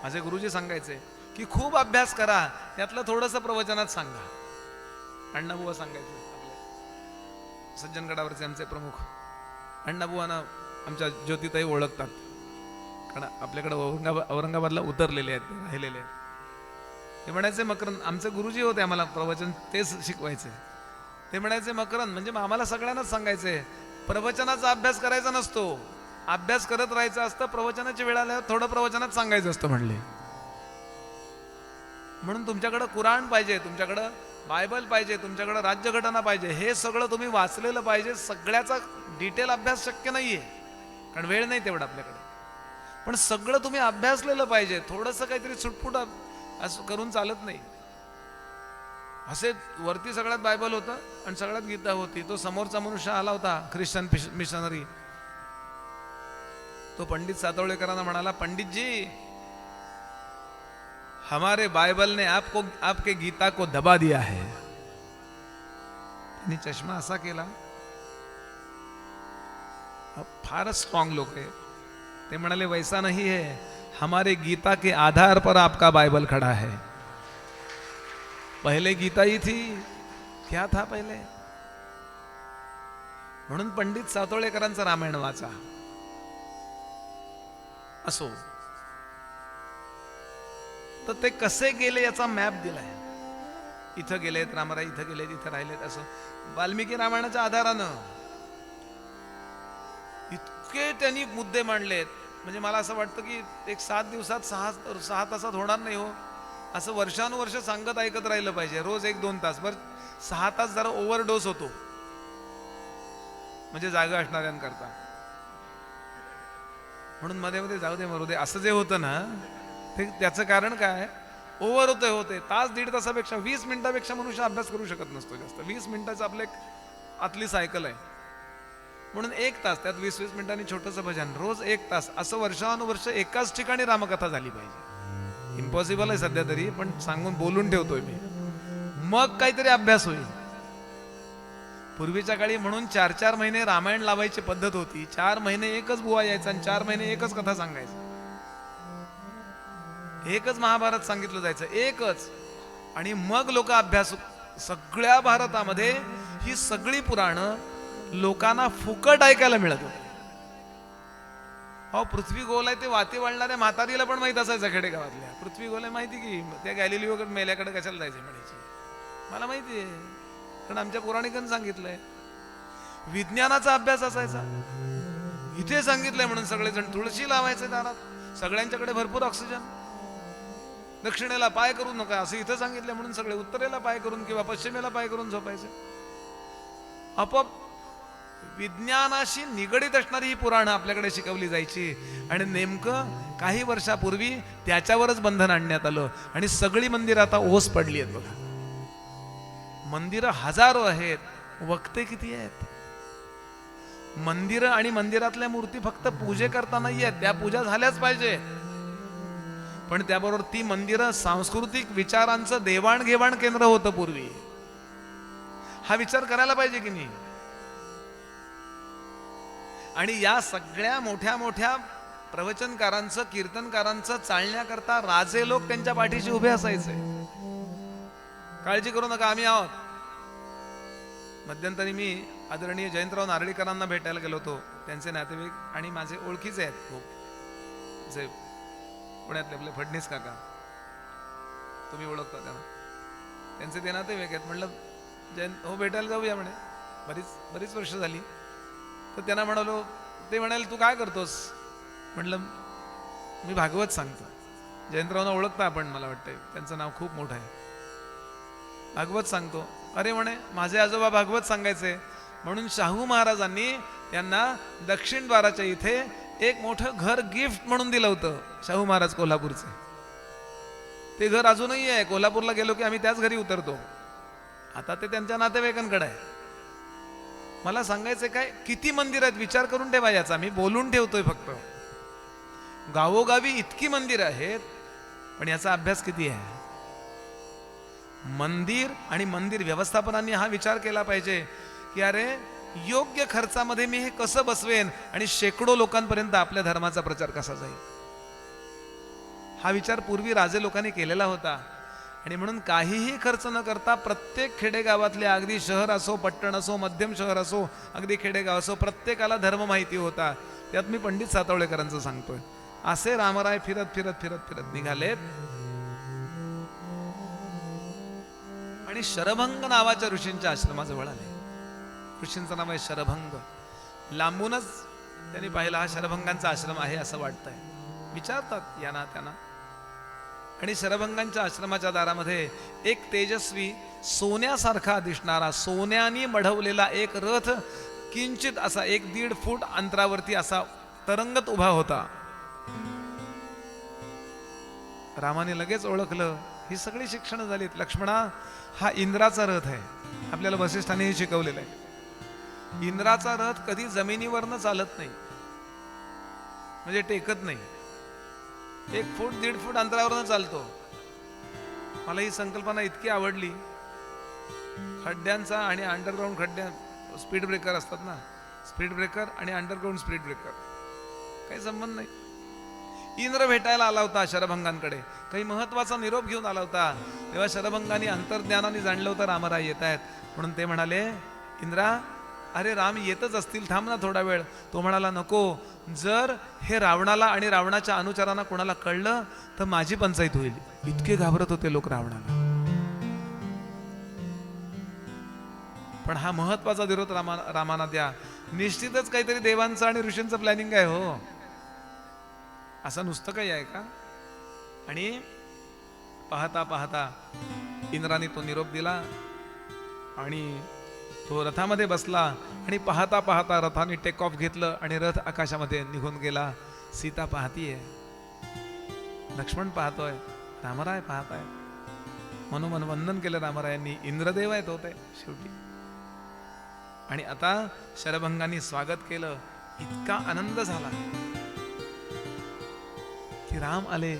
A: माझे गुरुजी सांगायचे की खूप अभ्यास करा, त्यातलं थोडंसं प्रवचनात सांगा. अण्णाबुवा सांगायचे, आपले सज्जनगडावरचे आमचे प्रमुख अण्णाबुवांना आमच्या ज्योतिताई ओळखतात, कारण आपल्याकडे औरंगाबादला उतरलेले आहेत, राहिलेले आहेत. ते म्हणायचे मकरंद, आमचे गुरुजी होते, आम्हाला प्रवचन तेच शिकवायचे. ते म्हणायचे मकरंद म्हणजे आम्हाला सगळ्यांनाच सांगायचे, प्रवचनाचा अभ्यास करायचा नसतो, अभ्यास करत राहायचं असतं. प्रवचनाची वेळ आल्यावर थोडं प्रवचनात सांगायचं असतं म्हणले. म्हणून तुमच्याकडं कुराण पाहिजे, तुमच्याकडं बायबल पाहिजे, तुमच्याकडं राज्यघटना पाहिजे, हे सगळं तुम्ही वाचलेलं पाहिजे. सगळ्याचा डिटेल अभ्यास शक्य नाहीये, कारण वेळ नाही तेवढा आपल्याकडे, पण सगळं तुम्ही अभ्यासलेलं पाहिजे. थोडंसं काहीतरी सुटफुट असं करून चालत नाही. असे वरती सगळ्यात बायबल होतं आणि सगळ्यात गीता होती. तो समोरचा मनुष्य आला होता, ख्रिश्चन मिशनरी. तो पंडित सातवळेकरांना म्हणाला, पंडित जी, हमारे बाइबल ने आपके गीता को दबा दिया है. त्यांनी चष्मा असा केला, फारच स्ट्रॉंग लोक आहे. ते म्हणाले, वैसा नहीं है, हमारे गीता के आधार पर आपका बाइबल खड़ा है. पहले गीता ही थी, क्या था पहले. म्हणून पंडित सातवळेकरांचं रामायण वाचा. असो, तर ते कसे गेले याचा मॅप दिलाय. इथं गेलेत रामराय, इथं गेलेत, इथं राहिलेत. असं वाल्मिकी रामायणाच्या आधारानं इतके त्यांनी मुद्दे मांडलेत. म्हणजे मला असं वाटतं की एक 7 दिवसात 6 तासात होणार नाही हो. असं वर्षानुवर्ष सांगत ऐकत राहिलं पाहिजे. रोज 1-2 तास. बरं 6 तास जरा ओव्हरडोस होतो, म्हणजे जागा असणाऱ्यांकरता. म्हणून मध्ये मध्ये जाऊ दे मरू दे असं जे होतं ना, ते त्याचं कारण काय, ओव्हर होते. तास 1.5 तासापेक्षा 20 मिनिटापेक्षा मनुष्य अभ्यास करू शकत नसतो जास्त. 20 मिनिटाचं आपलं एक आतली सायकल आहे. म्हणून 1 तास, त्यात 20-20 मिनिटांनी छोटंसं भजन, रोज 1 तास, असं वर्षानुवर्ष एकाच ठिकाणी रामकथा झाली पाहिजे. इम्पॉसिबल आहे सध्या तरी, पण सांगून बोलून ठेवतोय मी. मग काहीतरी अभ्यास होईल. पूर्वीच्या काळी म्हणून 4-4 महिने रामायण लावायची पद्धत होती. 4 महिने एकच बुवा यायचा आणि 4 महिने एकच कथा सांगायचं. एकच महाभारत सांगितलं जायचं, एकच. आणि मग लोक अभ्यास. सगळ्या भारतामध्ये ही सगळी पुराणं लोकांना फुकट ऐकायला मिळत होती. अहो, पृथ्वी गोल आहे ते वाती वळणाऱ्या म्हातारीला पण माहित असायचं खेडेगावातल्या. पृथ्वी गोल आहे माहिती की त्या गॅलिलिओ मेल्याकडे कशाला जायचं म्हणायची. मला माहिती आहे, कारण आमच्या पौराणिकांनी सांगितलंय. विज्ञानाचा अभ्यास असायचा, इथे सांगितलंय म्हणून सगळेजण तुळशी लावायचे दारात. सगळ्यांच्याकडे भरपूर ऑक्सिजन. दक्षिणेला पाय करू नका असं इथं सांगितलं म्हणून सगळे उत्तरेला पाय करून किंवा पश्चिमेला पाय करून झोपायचे. आपोआप विज्ञानाशी निगडीत असणारी ही पुराणं आपल्याकडे शिकवली जायची. आणि नेमकं काही वर्षापूर्वी त्याच्यावरच बंधन आणण्यात आलं आणि सगळी मंदिरं आता ओस पडली आहेत बघा. मंदिरं हजारो आहेत, वक्ते किती आहेत. मंदिरं आणि मंदिरातल्या मूर्ती फक्त पूजे करता नाही आहेत, त्या पूजा झाल्याच पाहिजे, पण त्याबरोबर ती मंदिरं सांस्कृतिक विचारांचं देवाणघेवाण केंद्र होतं पूर्वी. हा विचार करायला पाहिजे की नाही. आणि या सगळ्या मोठ्या मोठ्या प्रवचनकारांचं कीर्तनकारांचं चालण्याकरता राजे लोक त्यांच्या पाठीशी उभे असायचे. काळजी करू नका, आम्ही आहोत. मध्यंतरी मी आदरणीय जयंतराव नारळीकरांना भेटायला गेलो होतो. त्यांचे नातेवाईक आणि माझे ओळखीचे आहेत खूप, जे पुण्यातले आपले फडणीस काका, तुम्ही ओळखता त्यांना, त्यांचे ते नातेवाईक आहेत. म्हणलं हो भेटायला जाऊया म्हणे, बरीच वर्ष झाली. तर त्यांना म्हणालो, ते म्हणाले तू काय करतोस. म्हटलं मी भागवत सांगतो. जयंतरावना ओळखता आपण, मला वाटतंय त्यांचं नाव खूप मोठं आहे. भागवत सांगतो. अरे म्हणे माझे आजोबा भागवत सांगायचे म्हणून शाहू महाराजांनी त्यांना दक्षिण द्वाराच्या इथे एक मोठं घर गिफ्ट म्हणून दिलं होतं. शाहू महाराज कोल्हापूरचे, ते घर अजूनही आहे. कोल्हापूरला गेलो की आम्ही त्याच घरी उतरतो. आता ते त्यांच्या नातेवाईकांकडे आहे. मला सांगायचं काय, किती मंदिर आहेत विचार करून ठेवा याचा. मी बोलून ठेवतोय फक्त. गावोगावी इतकी मंदिर आहेत, पण याचा अभ्यास किती आहे. मंदिर आणि मंदिर व्यवस्थापनाने हा विचार केला पाहिजे की अरे योग्य खर्चामध्ये मी हे कसं बसवेन आणि शेकडो लोकांपर्यंत आपल्या धर्माचा प्रचार कसा जाईल. हा विचार पूर्वी राजे लोकांनी केलेला होता. आणि म्हणून काहीही खर्च न करता प्रत्येक खेडेगावातले, अगदी शहर असो, पट्टण असो, मध्यम शहर असो, अगदी खेडेगाव असो, प्रत्येकाला धर्म माहिती होता. त्यात मी पंडित सातवळेकरांचं सांगतोय. असे रामराय फिरत फिरत फिरत फिरत निघालेत आणि शरभंग नावाच्या ऋषींच्या आश्रमाजवळ आले. ऋषींचं नाव आहे शरभंग. लांबूनच त्यांनी पाहिलं हा शरभंगांचा आश्रम आहे असं वाटतंय. विचारतात यांना त्यांना. आणि शरभंगांच्या आश्रमाच्या दारामध्ये एक तेजस्वी सोन्यासारखा दिसणारा, सोन्याने मढवलेला एक रथ किंचित असा 1-1.5 फूट अंतरावरती असा तरंगत उभा होता. रामाने लगेच ओळखलं, ही सगळी शिक्षण झालीत. लक्ष्मणा, हा इंद्राचा रथ आहे. आपल्याला वसिष्ठांनीही शिकवलेलं आहे. इंद्राचा रथ कधी जमिनीवरनं चालत नाही, म्हणजे टेकत नाही. 1 फूट 1.5 फूट अंतरावरनं चालतो. मला ही संकल्पना इतकी आवडली. खड्ड्यांचा आणि अंडरग्राऊंड खड्ड्या, स्पीड ब्रेकर असतात ना, स्पीड ब्रेकर आणि अंडरग्राऊंड स्पीड ब्रेकर काही संबंध नाही. इंद्र भेटायला आला होता शरभंगांकडे, काही महत्वाचा निरोप घेऊन आला होता. तेव्हा शरभंगांनी अंतर्ज्ञानाने जाणलं होतं रामराय येत आहेत म्हणून. ते म्हणाले, इंद्रा अरे राम येतच असतील, थांब ना थोडा वेळ. तो म्हणाला नको, जर हे रावणाला आणि रावणाच्या अनुचरांना कोणाला कळलं तर माझी पंचायत होईल. इतके घाबरत होते लोक रावणाला. पण हा महत्वाचा विरोध रामाना द्या. निश्चितच काहीतरी देवांचं आणि ऋषींचं प्लॅनिंग आहे हो, असं नुसतं काही आहे का. आणि पाहता पाहता इंद्राने तो निरोप दिला आणि तो रथामध्ये बसला. आणि पाहता पाहता रथाने टेक ऑफ घेतलं आणि रथ आकाशामध्ये निघून गेला. सीता पाहतीये, लक्ष्मण पाहतोय, रामराय पाहताय. मनोमन वंदन केलं रामरायांनी. इंद्रदेव आहेत होते शेवटी. आणि आता शरभंगांनी स्वागत केलं. इतका आनंद झाला की राम आले.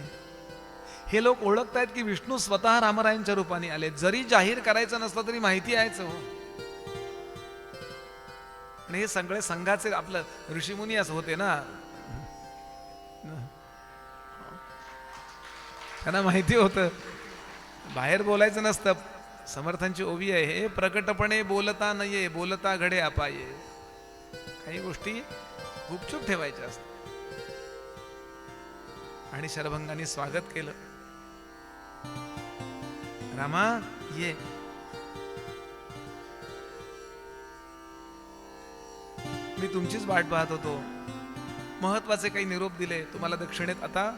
A: हे लोक ओळखतायत की विष्णू स्वतः रामरायांच्या रूपाने आले. जरी जाहीर करायचं नसलं तरी माहिती आहेच हो. आणि हे सगळे संघाचे आपलं ऋषीमुनी असं होते ना, त्यांना माहिती होतं बाहेर बोलायचं नसतं. समर्थांची ओवी आहे, हे प्रकटपणे बोलता नये, बोलता घडे अपाये. काही गोष्टी गुपचूप ठेवायच्या असतात. आणि शरभंगाने स्वागत केलं. रामा ये. मी तुमचीच वाट पाहत होतो. महत्वाचे काही निरोप दिले तुम्हाला दक्षिणेत. आता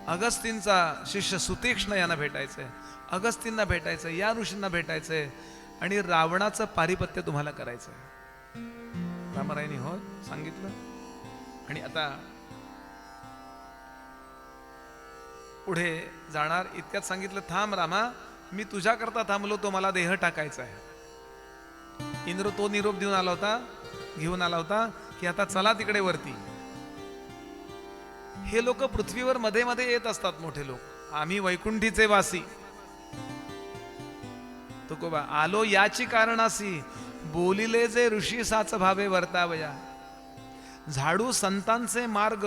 A: अगस्तींचा शिष्य सुतीक्ष्ण यांना भेटायचंय, अगस्तींना भेटायचंय, या ऋषींना भेटायचंय आणि रावणाचं पारिपत्य तुम्हाला करायचंय. रामरायांनी हो सांगितलं. आणि आता पुढे जाणार इतक्यात सांगितलं, थांब रामा, मी तुझ्या करता थांबलो, तो मला देह टाकायचा आहे. इंद्र तो निरोप घेऊन आला होता की आता चला तिकडे वरती. हे लोक पृथ्वीवर मध्ये मध्ये येत असतात, मोठे लोक. आम्ही वैकुंठीचे वासी, तुकोबा आलो याची कारणासी, बोलिले जे ऋषी साच भावे वर्तावया. झाडू संतांचे मार्ग,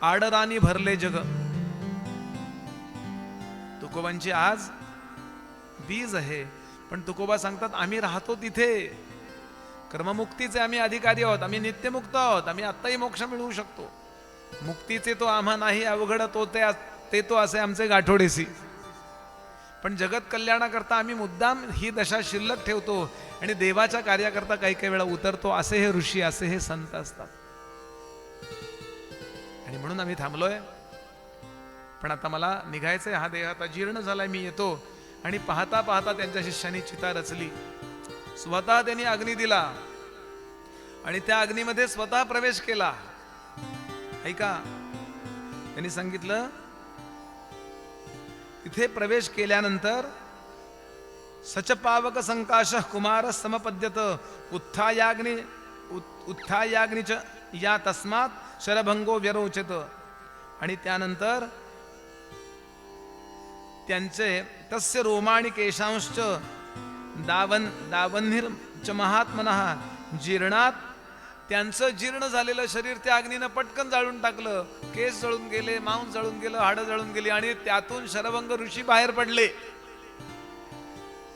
A: आडरानी भरले जग. तुकोबांची आज बीज आहे, पण तुकोबा सांगतात आम्ही राहतो तिथे कर्ममुक्तीचे आम्ही अधिकारी आहोत, आम्ही नित्यमुक्त आहोत, आम्ही आत्ताही मोक्ष मिळवू शकतो. मुक्तीचे तो आम्हा नाही अवघड, तो ते तो असे आमचे गाठोडेसी. पण जगत कल्याणाकरता आम्ही मुद्दाम ही दशा शिल्लक ठेवतो आणि देवाच्या कार्याकरता काही काही वेळा उतरतो. असे हे ऋषी, असे हे संत असतात. आणि म्हणून आम्ही थांबलोय. पण आता मला निघायचंय, हा देह आता जीर्ण झालाय, मी येतो. आणि पाहता पाहता त्यांच्या शिष्याने चिता रचली. स्वतः त्यांनी अग्नी दिला आणि त्या अग्नीमध्ये स्वतः प्रवेश केला. ऐका, त्यांनी सांगितलं तिथे प्रवेश केल्यानंतर सचपावक संकाश कुमार समपद्यत उत्थायाग्निच या तस्मात शरभंगो व्यरोचत. आणि त्यानंतर त्यांचे तस्य रोमाणी केशांश्च दावन्निर्च महात्मनः जीर्णात. त्यांचं जीर्ण झालेलं शरीर त्या अग्नीनं पटकन जाळून टाकलं. केस जळून गेले, मांस जळून गेलं, हाडं जळून गेली आणि त्यातून शरभंग ऋषी बाहेर पडले.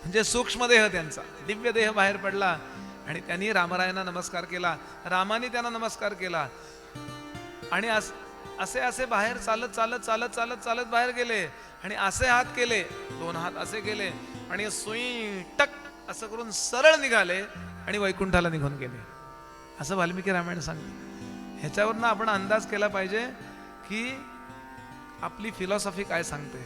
A: म्हणजे सूक्ष्म देह त्यांचा, दिव्य देह बाहेर पडला. आणि त्यांनी रामरायांना नमस्कार केला, रामाने त्यांना नमस्कार केला. आणि असे असे बाहेर चालत चालत चालत चालत चालत बाहेर गेले. आणि असे हात केले, दोन हात असे केले आणि सुई टक असं करून सरळ निघाले आणि वैकुंठाला निघून गेले. असं वाल्मिकी रामायण सांगते. ह्याच्यावरनं आपण अंदाज केला पाहिजे की आपली फिलॉसॉफी काय सांगते.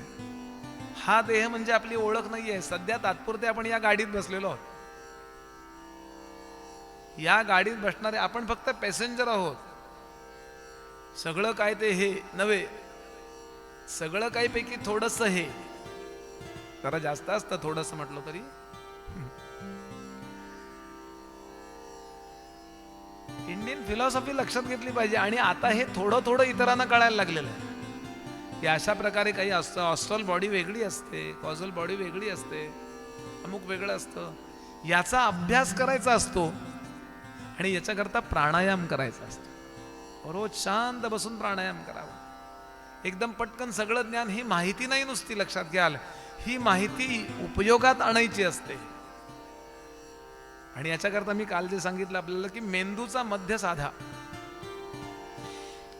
A: हा देह म्हणजे आपली ओळख नाहीये. सध्या तात्पुरते आपण या गाडीत बसलेलो आहोत. या गाडीत बसणारे आपण फक्त पॅसेंजर आहोत. सगळं काय ते हे नव्हे, सगळं काही पैकी थोडंसं हे, जरा जास्त असतं थोडंसं म्हटलं तरी. इंडियन फिलॉसॉफी लक्षात घेतली पाहिजे. आणि आता हे थोडं थोडं इतरांना कळायला लागलेलं आहे की अशा प्रकारे काही असतं. ऑस्ट्रल बॉडी वेगळी असते, कॉझल बॉडी वेगळी असते, अमुक वेगळं असतं. याचा अभ्यास करायचा असतो आणि याच्याकरता प्राणायाम करायचा असतो. रोज शांत बसून प्राणायाम करावा. एकदम पटकन सगळं ज्ञान, ही माहिती नाही नुसती, लक्षात घ्याल, ही माहिती उपयोगात आणायची असते. आणि याच्याकरता मी काल जे सांगितलं आपल्याला की मेंदूचा मध्य साधा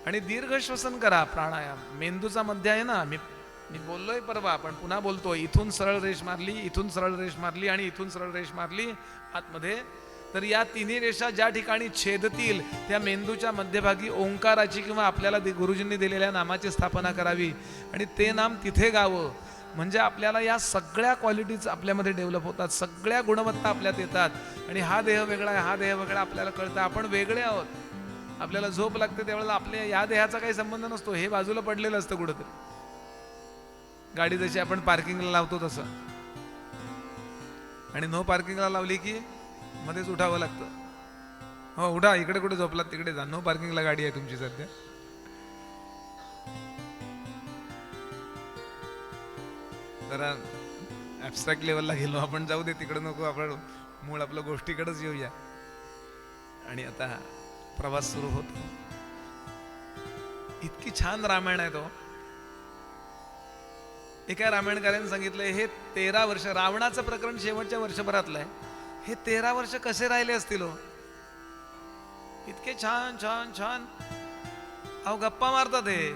A: आणि दीर्घ श्वसन करा. प्राणायाम मेंदूचा मध्य आहे ना. मी बोललोय परवा, पण पुन्हा बोलतोय. इथून सरळ रेष मारली, इथून सरळ रेष मारली आणि इथून सरळ रेष मारली आतमध्ये, तर या तिन्ही रेषा ज्या ठिकाणी छेदतील त्या मेंदूच्या मध्यभागी ओंकाराची किंवा आपल्याला गुरुजींनी दिलेल्या नामाची स्थापना करावी आणि ते नाम तिथे गावं. म्हणजे आपल्याला या सगळ्या क्वालिटीज आपल्यामध्ये डेव्हलप होतात, सगळ्या गुणवत्ता आपल्यात येतात. आणि हा देह वेगळा आहे, हा देह वेगळा आपल्याला कळतं. आपण वेगळे आहोत. आपल्याला झोप लागते त्यावेळेला आपल्या या देहाचा काही संबंध नसतो. हे बाजूला पडलेलं असतं कुठंतरी. गाडी जशी आपण पार्किंगला लावतो तसं. आणि नो पार्किंगला लावली की मध्येच उठावं लागतं. हो उठा, इकडे कुठे झोपलात तिकडे जा, नो पार्किंगला गाडी आहे तुमची सध्या. जरा ॲब्स्ट्रॅक्ट लेवलला गेलो आपण, जाऊ दे तिकडे नको, आपण मूळ आपल्या गोष्टीकडेच येऊया. आणि आता प्रवास सुरू होतो. इतकी छान रामायण आहे तो. एका रामायणकाराने सांगितलं, हे 13 वर्ष रावणाचं प्रकरण शेवटच्या वर्षभरातलं आहे. हे 13 वर्ष कसे राहिले असतील हो. इतके छान छान छान अहो गप्पा मारतात. हे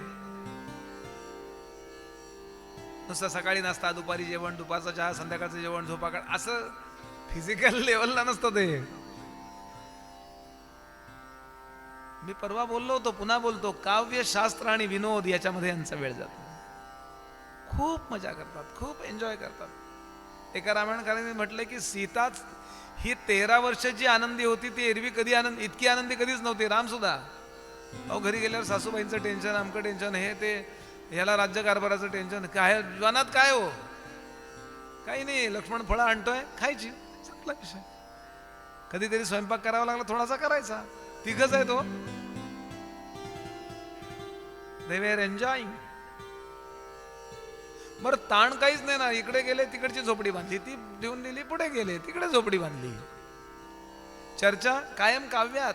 A: नुसतं सकाळी नाश्ता, दुपारी जेवण, दुपारचा चहा, संध्याकाळचं जेवण, झोपाकाळ, असं फिजिकल लेवलला नसतं ते. मी परवा बोललो होतो, पुन्हा बोलतो, काव्य, शास्त्र आणि विनोद याच्यामध्ये यांचा वेळ जातो. खूप मजा करतात, खूप एन्जॉय करतात. एका रामायणकाराने म्हटलं की सीताच ही 13 वर्ष जी आनंदी होती ती एरवी कधी इतकी आनंदी कधीच नव्हती. राम सुद्धा अहो घरी गेल्यावर सासूबाईंचं टेन्शन, आमकं टेन्शन, हे ते, ह्याला राज्यकारभाराचं टेन्शन. काय जीवनात काय हो, काही नाही. लक्ष्मण फळं आणतोय, खायची, चांगला विषय. कधीतरी स्वयंपाक करावा लागला, थोडासा करायचा. तिघच आहे तो. They were enjoying. बरं ताण काहीच नाही ना. इकडे गेले, तिकडची झोपडी बांधली, ती देऊन दिली, पुढे गेले, तिकडे झोपडी बांधली. चर्चा कायम काव्यात.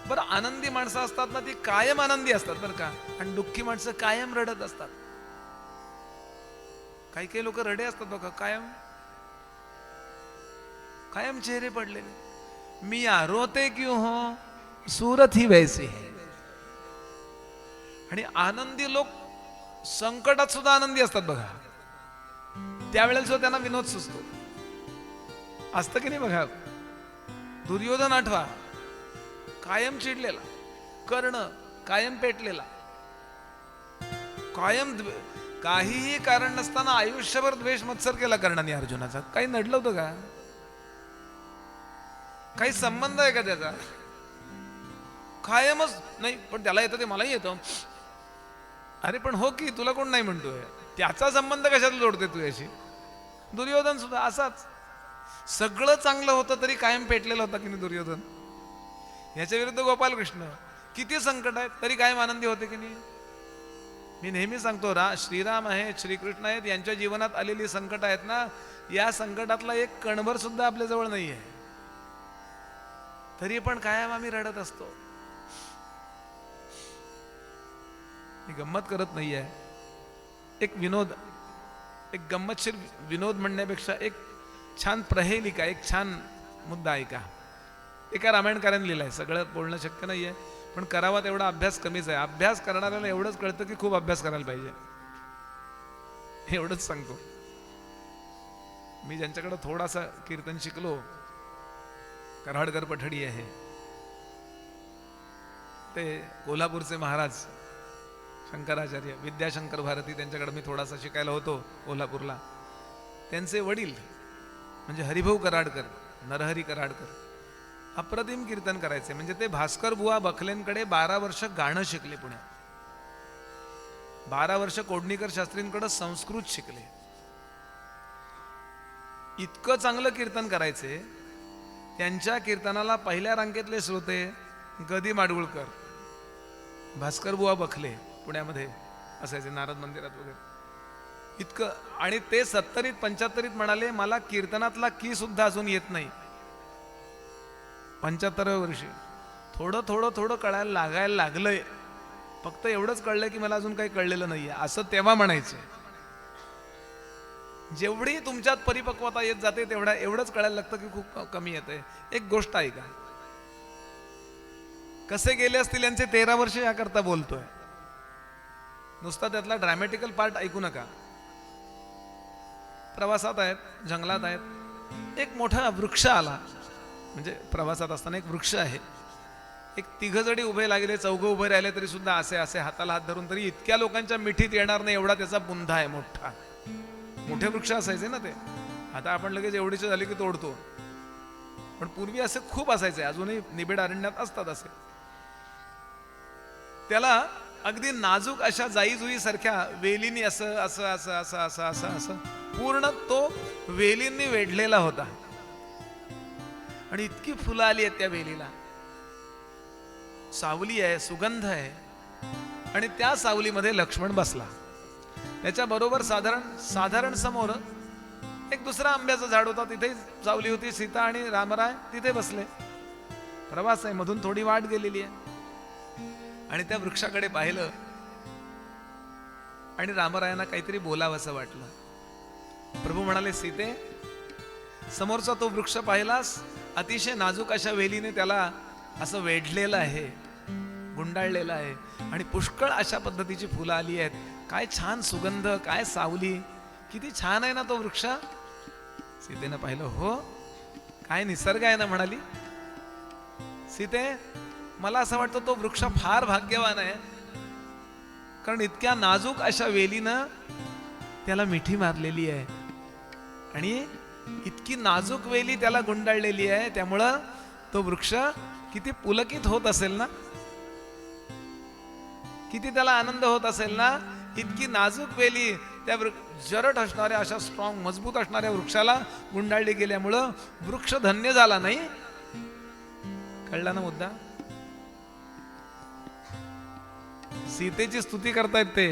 A: बरं आनंदी माणसं असतात ना, ती कायम आनंदी असतात बरं का. आणि दुःखी माणसं कायम रडत असतात. काही काही लोक रडे असतात बघा, कायम कायम चेहरे पडलेले. मियां रोते क्यों हो, सूरत ही वैसी है. आणि आनंदी लोक संकटात सुद्धा आनंदी असतात बघा. त्यावेळेला सुद्धा त्यांना विनोद सुचतो. असतं की नाही बघा. दुर्योधन आठवा, कायम चिडलेला, कर्ण कायम पेटलेला, कायम काहीही कारण नसताना आयुष्यभर द्वेष मत्सर केला कर्णाने अर्जुनाचा. काही नडलं होतं का? काही संबंध आहे का त्याचा? कायमच नाही. पण त्याला येतं ते मलाही येतं. अरे पण हो की, तुला कोण नाही म्हणतोय. त्याचा संबंध कशाला जोडते तू याशी? दुर्योधन सुद्धा असाच. सगळं चांगलं होतं तरी कायम पेटलेला होता की नाही दुर्योधन. याच्या विरुद्ध गोपालकृष्ण, किती संकट आहेत तरी कायम आनंदी होते की नाही. मी नेहमी सांगतो, श्रीराम आहेत, श्रीकृष्ण आहेत, यांच्या जीवनात आलेली संकट आहेत ना, या संकटातला एक कणभर सुद्धा आपल्या जवळ नाही आहे, तरी पण कायम आम्ही रडत असतो. मी गंमत करत नाहीये. एक विनोद, एक गंमतशीर विनोद म्हणण्यापेक्षा एक छान प्रहेलिका, एक छान मुद्दा ऐका. एका रामायणकाराने लिहिलाय. सगळं बोलणं शक्य नाहीये, पण करावा तेवढा अभ्यास कमीच आहे. अभ्यास करणाऱ्याला एवढंच कळतं की खूप अभ्यास करायला पाहिजे, एवढंच सांगतो. मी ज्यांच्याकडे थोडासा कीर्तन शिकलो, कराडकर पठडी आहे, ते कोल्हापूरचे महाराज शंकराचार्य विद्याशंकर भारती, त्यांच्याकडे मी थोडासा शिकायला होतो कोल्हापूरला. त्यांचे वडील म्हणजे हरिभाऊ कराडकर, नरहरी कराडकर, अप्रतिम कीर्तन करायचे. म्हणजे ते भास्कर बुवा बखलेंकडे 12 वर्ष गाणं शिकले पुण्यात. 12 वर्ष कोडणीकर शास्त्रींकडे संस्कृत शिकले. इतकं चांगलं कीर्तन करायचे. त्यांच्या कीर्तनाला पहिल्या रांगेतले श्रोते गदी माडगुळकर, भास्कर बुवा बखले पुण्यामध्ये असायचे, नारद मंदिरात वगैरे. इतकं. आणि ते 70th 75th म्हणाले, मला कीर्तनातला की सुद्धा अजून येत नाही. 75व्या वर्षी थोडं थोडं थोडं कळायला लागायला लागलंय. फक्त एवढंच कळलंय की मला अजून काही कळलेलं नाहीये, असं तेव्हा म्हणायचे. जेवढी तुमच्यात परिपक्वता येत जाते एवढंच कळायला लागतं की खूप कमी येते. एक गोष्ट आहे का, कसे गेले असतील यांचे 13 वर्ष याकरता बोलतोय. नुसता त्यातला ड्रॅमॅटिकल पार्ट ऐकू नका. प्रवासात आहेत, जंगलात आहेत, एक मोठा वृक्ष आला. म्हणजे प्रवासात असताना एक वृक्ष आहे, एक तिघजणी उभे लागले, चौघं उभे राहिले तरी सुद्धा असे असे हाताला हात धरून, तरी इतक्या लोकांच्या मिठीत येणार नाही एवढा त्याचा बुंधा आहे मोठा. मोठे वृक्ष असायचे ना ते. आता आपण लगेच एवढीच झाली की तोडतो, पण पूर्वी असे खूप असायचे, अजूनही निबिड अरण्यात असतात असे. त्याला अगदी नाजूक अशा जाईजुई सारख्या वेलींनी असं असं असं असं असं असं असं पूर्ण तो वेलींनी वेढलेला होता. आणि इतकी फुलं आली आहेत त्या वेलीला, सावली आहे, सुगंध आहे. आणि त्या सावलीमध्ये लक्ष्मण बसला. त्याच्या बरोबर साधारण समोर एक दुसरा आंब्याचं झाड होता, तिथे सावली होती. सीता आणि रामराय तिथे बसले. प्रवास आहे, मधून थोडी वाट गेलेली आहे. आणि त्या वृक्षाकडे पाहिलं आणि रामरायांना काहीतरी बोलावंसं वाटलं. प्रभू म्हणाले, सीते, समोरचा तो वृक्ष पाहिलास, अतिशय नाजूक अशा वेलीने त्याला असं वेढलेलं आहे, गुंडाळलेलं आहे आणि पुष्कळ अशा पद्धतीची फुलं आली आहेत. काय छान सुगंध, काय सावली, किती छान आहे ना तो वृक्ष. सीतेनं पाहिलं, हो काय निसर्ग आहे ना. म्हणाली, सीते, मला असं वाटतं तो वृक्ष फार भाग्यवान आहे, कारण इतक्या नाजूक अशा वेलीनं त्याला मिठी मारलेली आहे आणि इतकी नाजूक वेली त्याला गुंडाळलेली आहे, त्यामुळं तो वृक्ष किती पुलकित होत असेल ना, किती त्याला आनंद होत असेल ना. इतकी नाजूक वेली त्या जरट असणाऱ्या, अशा स्ट्रॉंग मजबूत असणाऱ्या वृक्षाला गुंडाळली गेल्यामुळं वृक्ष धन्य झाला. नाही कळला ना मुद्दा. सीतेची स्तुती करतायत ते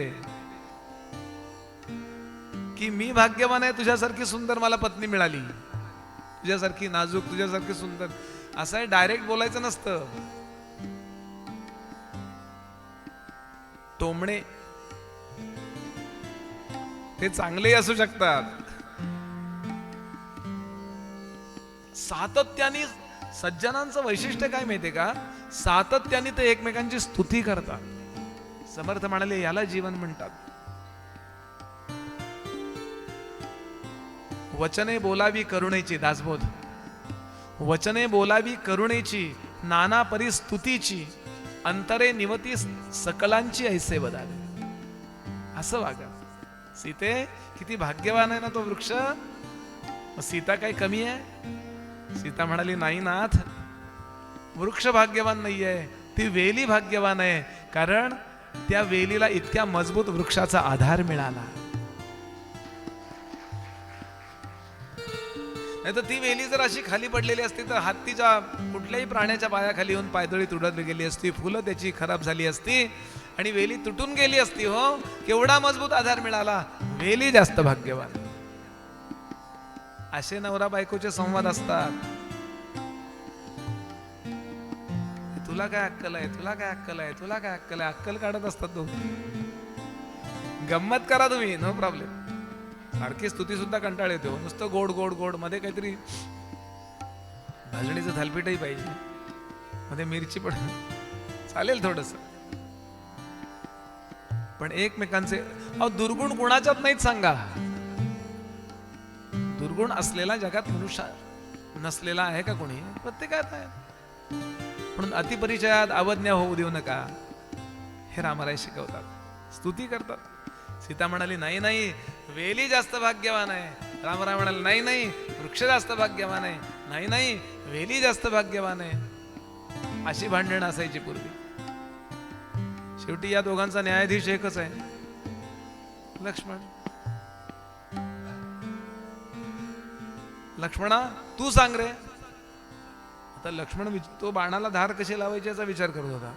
A: की मी भाग्यवान आहे, तुझ्यासारखी सुंदर मला पत्नी मिळाली, तुझ्यासारखी नाजूक, तुझ्यासारखी सुंदर. असं आहे, डायरेक्ट बोलायचं नसतं. टोमणे ते चांगले असू शकतात. सातत्याने सज्जनांचं वैशिष्ट्य काय माहितीये का, सातत्याने ते एकमेकांची स्तुती करतात. समर्थ म्हणाले, याला जीवन म्हणतात. वचने बोलावी करुणेची, दासबोध, वचने बोलावी करुणेची, नाना परी स्तुतीची, अंतरे निवती सकलांची ऐसे बदावे. असं वागा. सीते, किती भाग्यवान आहे ना तो वृक्ष. सीता काही कमी आहे? सीता म्हणाली, नाही नाथ, वृक्ष भाग्यवान नाहीये, ती वेली भाग्यवान आहे, कारण त्या वेलीला इतक्या मजबूत वृक्षाचा आधार मिळाला. नाही तर ती वेली जर अशी खाली पडलेली असती तर हत्तीच्या कुठल्याही प्राण्याच्या पायाखाली येऊन पायदळी तुडत गेली असती, फुलं त्याची खराब झाली असती आणि वेली तुटून गेली असती. हो, केवढा मजबूत आधार मिळाला. वेली जास्त भाग्यवान. असे नवरा बायकोचे संवाद असतात. तुला काय अक्कल आहे, तुला काय अक्कल आहे, तुला काय अक्कल आहे, अक्कल काढत असतात तो. गंमत करा तुम्ही, नो प्रॉब्लेम. सारखी स्तुती सुद्धा कंटाळ येतो. नुसतं गोड गोड गोड, मध्ये काहीतरी भाजणीचं थालपीठही पाहिजे, मध्ये मिरची पण चालेल थोडस, पण एकमेकांचे. अहो, दुर्गुण गुणाच्यात नाहीत सांगा. दुर्गुण असलेला जगात मनुष्य नसलेला आहे का कोणी? प्रत्येकात आहे. म्हणून अतिपरिचयात अवज्ञा होऊ देऊ नका, हे रामराय शिकवतात, स्तुती करतात. सीता म्हणाली, नाही नाही, वेली जास्त भाग्यवान आहे. रामराय म्हणाले, नाही नाही, वृक्ष जास्त भाग्यवान आहे. नाही नाही, वेली जास्त भाग्यवान आहे. अशी भांडण असायची पूर्वी. शेवटी या दोघांचा न्यायाधीश एकच आहे, लक्ष्मण. लक्ष्मणा, तू सांग रे. आता लक्ष्मण तो बाणाला धार कशी लावायची याचा विचार करत होता.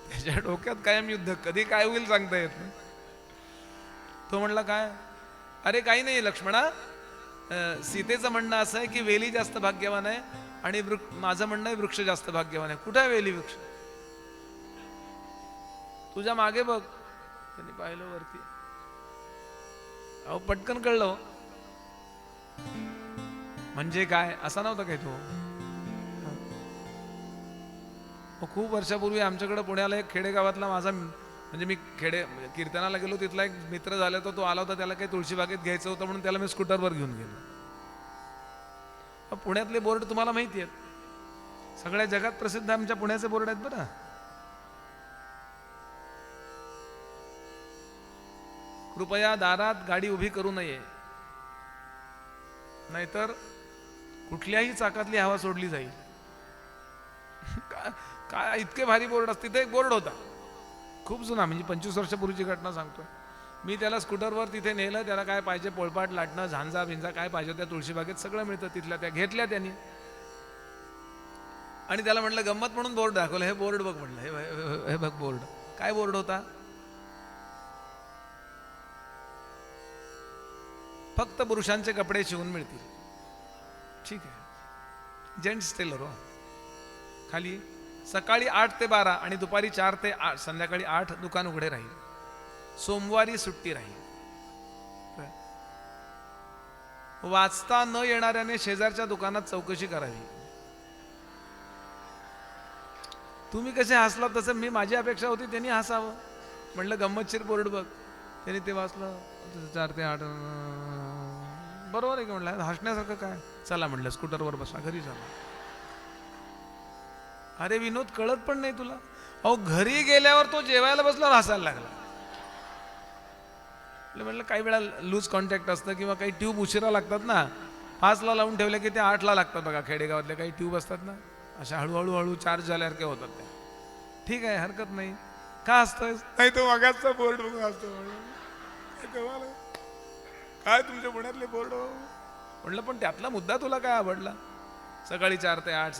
A: त्याच्या डोक्यात कायम युद्ध, कधी काय होईल सांगता येत नाही. तो म्हणला, काय? अरे काही नाही लक्ष्मणा, सीतेचं म्हणणं असं आहे की वेली जास्त भाग्यवान आहे आणि माझं म्हणणं आहे वृक्ष जास्त भाग्यवान आहे. कुठे आहे वेली वृक्ष? तुझ्या मागे बघ. त्यांनी पाहिलं वरती. अहो, पटकन कळलं. म्हणजे काय? असा नव्हता काय तो? खूप वर्षापूर्वी आमच्याकडे पुण्याला एक खेडेगावातला माझा, म्हणजे मी कीर्तनाला गेलो, तिथला एक मित्र झाला, तो आला होता. त्याला काही तुळशीबागेत घ्यायचं होतं म्हणून त्याला मी स्कूटरवर घेऊन गेलो. पुण्यातले बोर्ड तुम्हाला माहिती आहेत, सगळ्या जगात प्रसिद्ध आमच्या पुण्याचे बोर्ड आहेत बरं. कृपया दारात गाडी उभी करू नये, नाहीतर कुठल्याही चाकातली हवा सोडली जाईल. काय इतके भारी बोर्ड असते. तिथे एक बोर्ड होता खूप जुना, म्हणजे 25 वर्षापूर्वीची घटना सांगतोय मी. त्याला स्कूटरवर तिथे नेलं. त्याला काय पाहिजे, पोळपाट लाटणं, झांजा भिंजा काय पाहिजे त्या तुळशीबागेत सगळं मिळतं तिथल्या. त्या घेतल्या त्यांनी आणि त्याला म्हटलं गंमत म्हणून बोर्ड दाखवलं. हे बोर्ड बघ म्हटलं. हे बघ बोर्ड. काय बोर्ड होता? फक्त पुरुषांचे कपडे शिवून मिळतील. ठीक आहे, जेंट्स टेलर हो. खाली सकाळी 8 ते 12 आणि दुपारी 4 ते 8 संध्याकाळी 8 दुकान उघडे राहील. सोमवारी सुट्टी राहील. वाचता न येणाऱ्याने शेजारच्या दुकानात चौकशी करावी. तुम्ही कसे हसला तसं मी माझी अपेक्षा होती त्यांनी हसावं. म्हटलं गंमतशीर बोर्ड बघ. त्यांनी ते वाचलं 4 ते 8. बरोबर आहे की म्हटलं हसण्यासारखं काय. चला म्हटलं स्कूटरवर बसा घरी चला. अरे विनोद कळत पण नाही तुला. अहो घरी गेल्यावर तो जेवायला बसल्यावर हसायला लागला. म्हटलं काही वेळा लूज कॉन्टॅक्ट असतं किंवा काही ट्यूब उशिरा लागतात ना. 5ला लावून ठेवले की ते 8ला लागतात बघा. खेडेगावातले काही ट्यूब असतात ना अशा हळूहळू हळू चार्ज झाल्यासारखे होतात त्या. ठीक आहे हरकत नाही. का हसतोय. नाही तो मागासचा बोर्ड बघून हसतो. काय तुमच्या पुण्यातले बोर्ड. म्हटलं पण त्यातला मुद्दा तुला काय आवडला. सकाळी 4 ते 8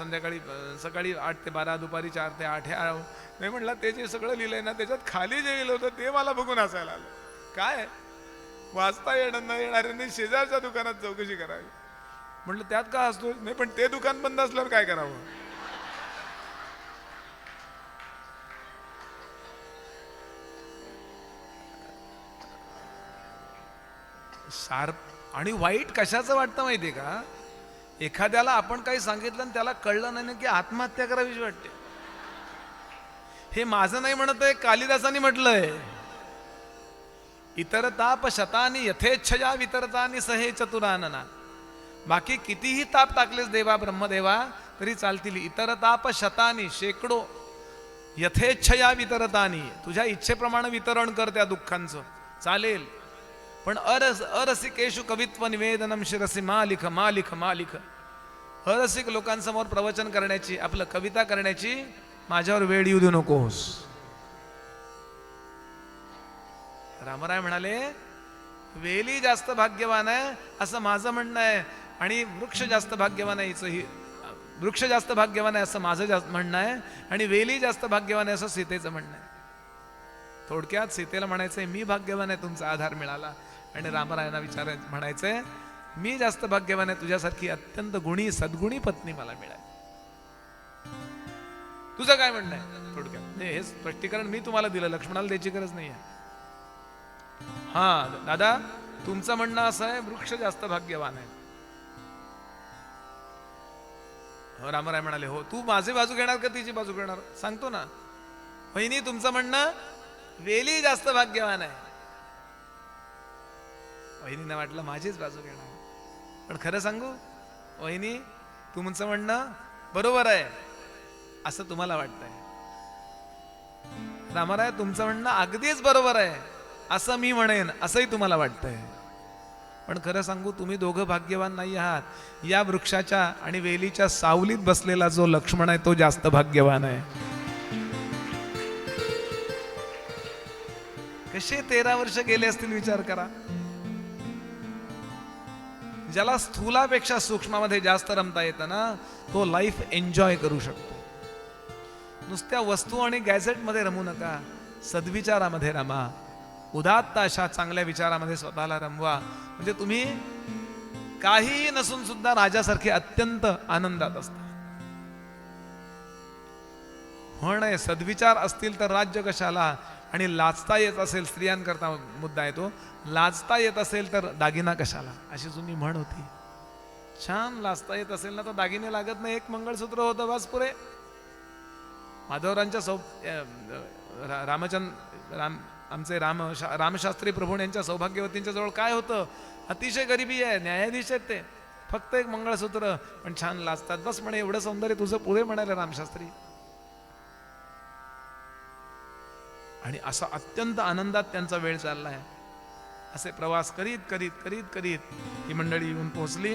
A: सकाळी 8 ते 12 दुपारी 4 ते 8 हे नाही म्हटलं ते जे सगळं लिहिलंय ना त्याच्यात खाली जे लिहिलं होतं ते मला बघून हसायला आलं. काय वाचता येणार न येणाऱ्यांनी शेजारच्या दुकानात चौकशी करावी. म्हटलं त्यात का हसतो. नाही पण ते दुकान बंद असल्यावर काय करावं. शार्प आणि वाईट कशाचं वाटतं माहितीये का. एखाद्याला आपण काही सांगितलं आणि त्याला कळलं नाही की आत्महत्या करावीशी वाटते. हे माझं नाही म्हणत आहे कालिदासांनी म्हटलंय. इतर ताप शतानी यथेच्छया वितरतानी सहे चतुरानना. बाकी कितीही ताप टाकलेस देवा ब्रह्मदेवा तरी चालतील. इतर ताप शतानी शेकडो यथेच्छया वितरतानी तुझ्या इच्छेप्रमाणे वितरण कर त्या दुःखांचं चालेल. पण अरसिकेशु कवित्व निवेदनम शिरसी मालिक मालिक मालिक. अरसिक लोकांसमोर प्रवचन करण्याची आपलं कविता करण्याची माझ्यावर वेळ येऊ देऊ नकोस. रामराय म्हणाले वेली जास्त भाग्यवान आहे असं माझं म्हणणं आहे आणि वृक्ष जास्त भाग्यवान आहे. वृक्ष जास्त भाग्यवान आहे असं माझं म्हणणं आहे आणि वेली जास्त भाग्यवान आहे असं सीतेचं म्हणणं आहे. थोडक्यात सीतेला म्हणायचंय मी भाग्यवान आहे तुमचा आधार मिळाला आणि रामरायांना म्हणायचंय मी जास्त भाग्यवान आहे तुझ्यासारखी अत्यंत गुणी सद्गुणी पत्नी मला मिळाली. तुझं काय म्हणणं आहे थोडक्यात. हे स्पष्टीकरण मी तुम्हाला दिलं लक्ष्मणाला द्यायची गरज नाही आहे. हा दादा तुमचं म्हणणं असं आहे वृक्ष जास्त भाग्यवान आहे. रामराय म्हणाले हो. तू माझी बाजू घेणार का तिची बाजू घेणार सांगतो ना. वहिनी तुमचं म्हणणं वेली जास्त भाग्यवान आहे. वहिनीने वाटलं माझीच बाजू घेणार. पण खरं सांगू वहिनी तुमचं म्हणणं बरोबर आहे असं तुम्हाला वाटतंय. रामराय तुमचं म्हणणं अगदीच बरोबर आहे असं मी म्हणेन असंही तुम्हाला वाटतंय. पण खरं सांगू तुम्ही दोघं भाग्यवान नाही आहात. या वृक्षाच्या आणि वेलीच्या सावलीत बसलेला जो लक्ष्मण आहे तो जास्त भाग्यवान आहे. कसे 13 वर्ष गेले असतील विचार करा. ज्याला स्थूलापेक्षा सूक्ष्मामध्ये जास्त रमता येतं ना तो लाईफ एन्जॉय करू शकतो. नुसत्या वस्तू आणि गॅजेटमध्ये रमू नका. सद्विचारामध्ये रमा. उदात्त अशा चांगल्या विचारामध्ये स्वतःला रमवा. म्हणजे तुम्ही काहीही नसून सुद्धा राजासारखे अत्यंत आनंदात असता. म्हणे सद्विचार असतील तर राज्य कशाला. आणि लाजता येत असेल स्त्रियांकरता मुद्दा येतो. लाजता येत असेल तर दागिना कशाला अशी जुनी म्हण होती. छान लाजता येत असेल ना तर दागिने लागत नाही. एक मंगळसूत्र होतं बस पुरे. माधवरांच्या आमचे रामशास्त्री प्रभू यांच्या सौभाग्यवतींच्या जवळ काय होतं. अतिशय गरिबी आहे. न्यायाधीश आहेत ते. फक्त एक मंगळसूत्र पण छान लाजतात. बस म्हणे एवढं सौंदर्य तुझं पुरे म्हणाले रामशास्त्री. आणि असा अत्यंत आनंदात त्यांचा वेळ चाललाय. असे प्रवास करीत करीत करीत करीत ही मंडळी येऊन पोहोचली.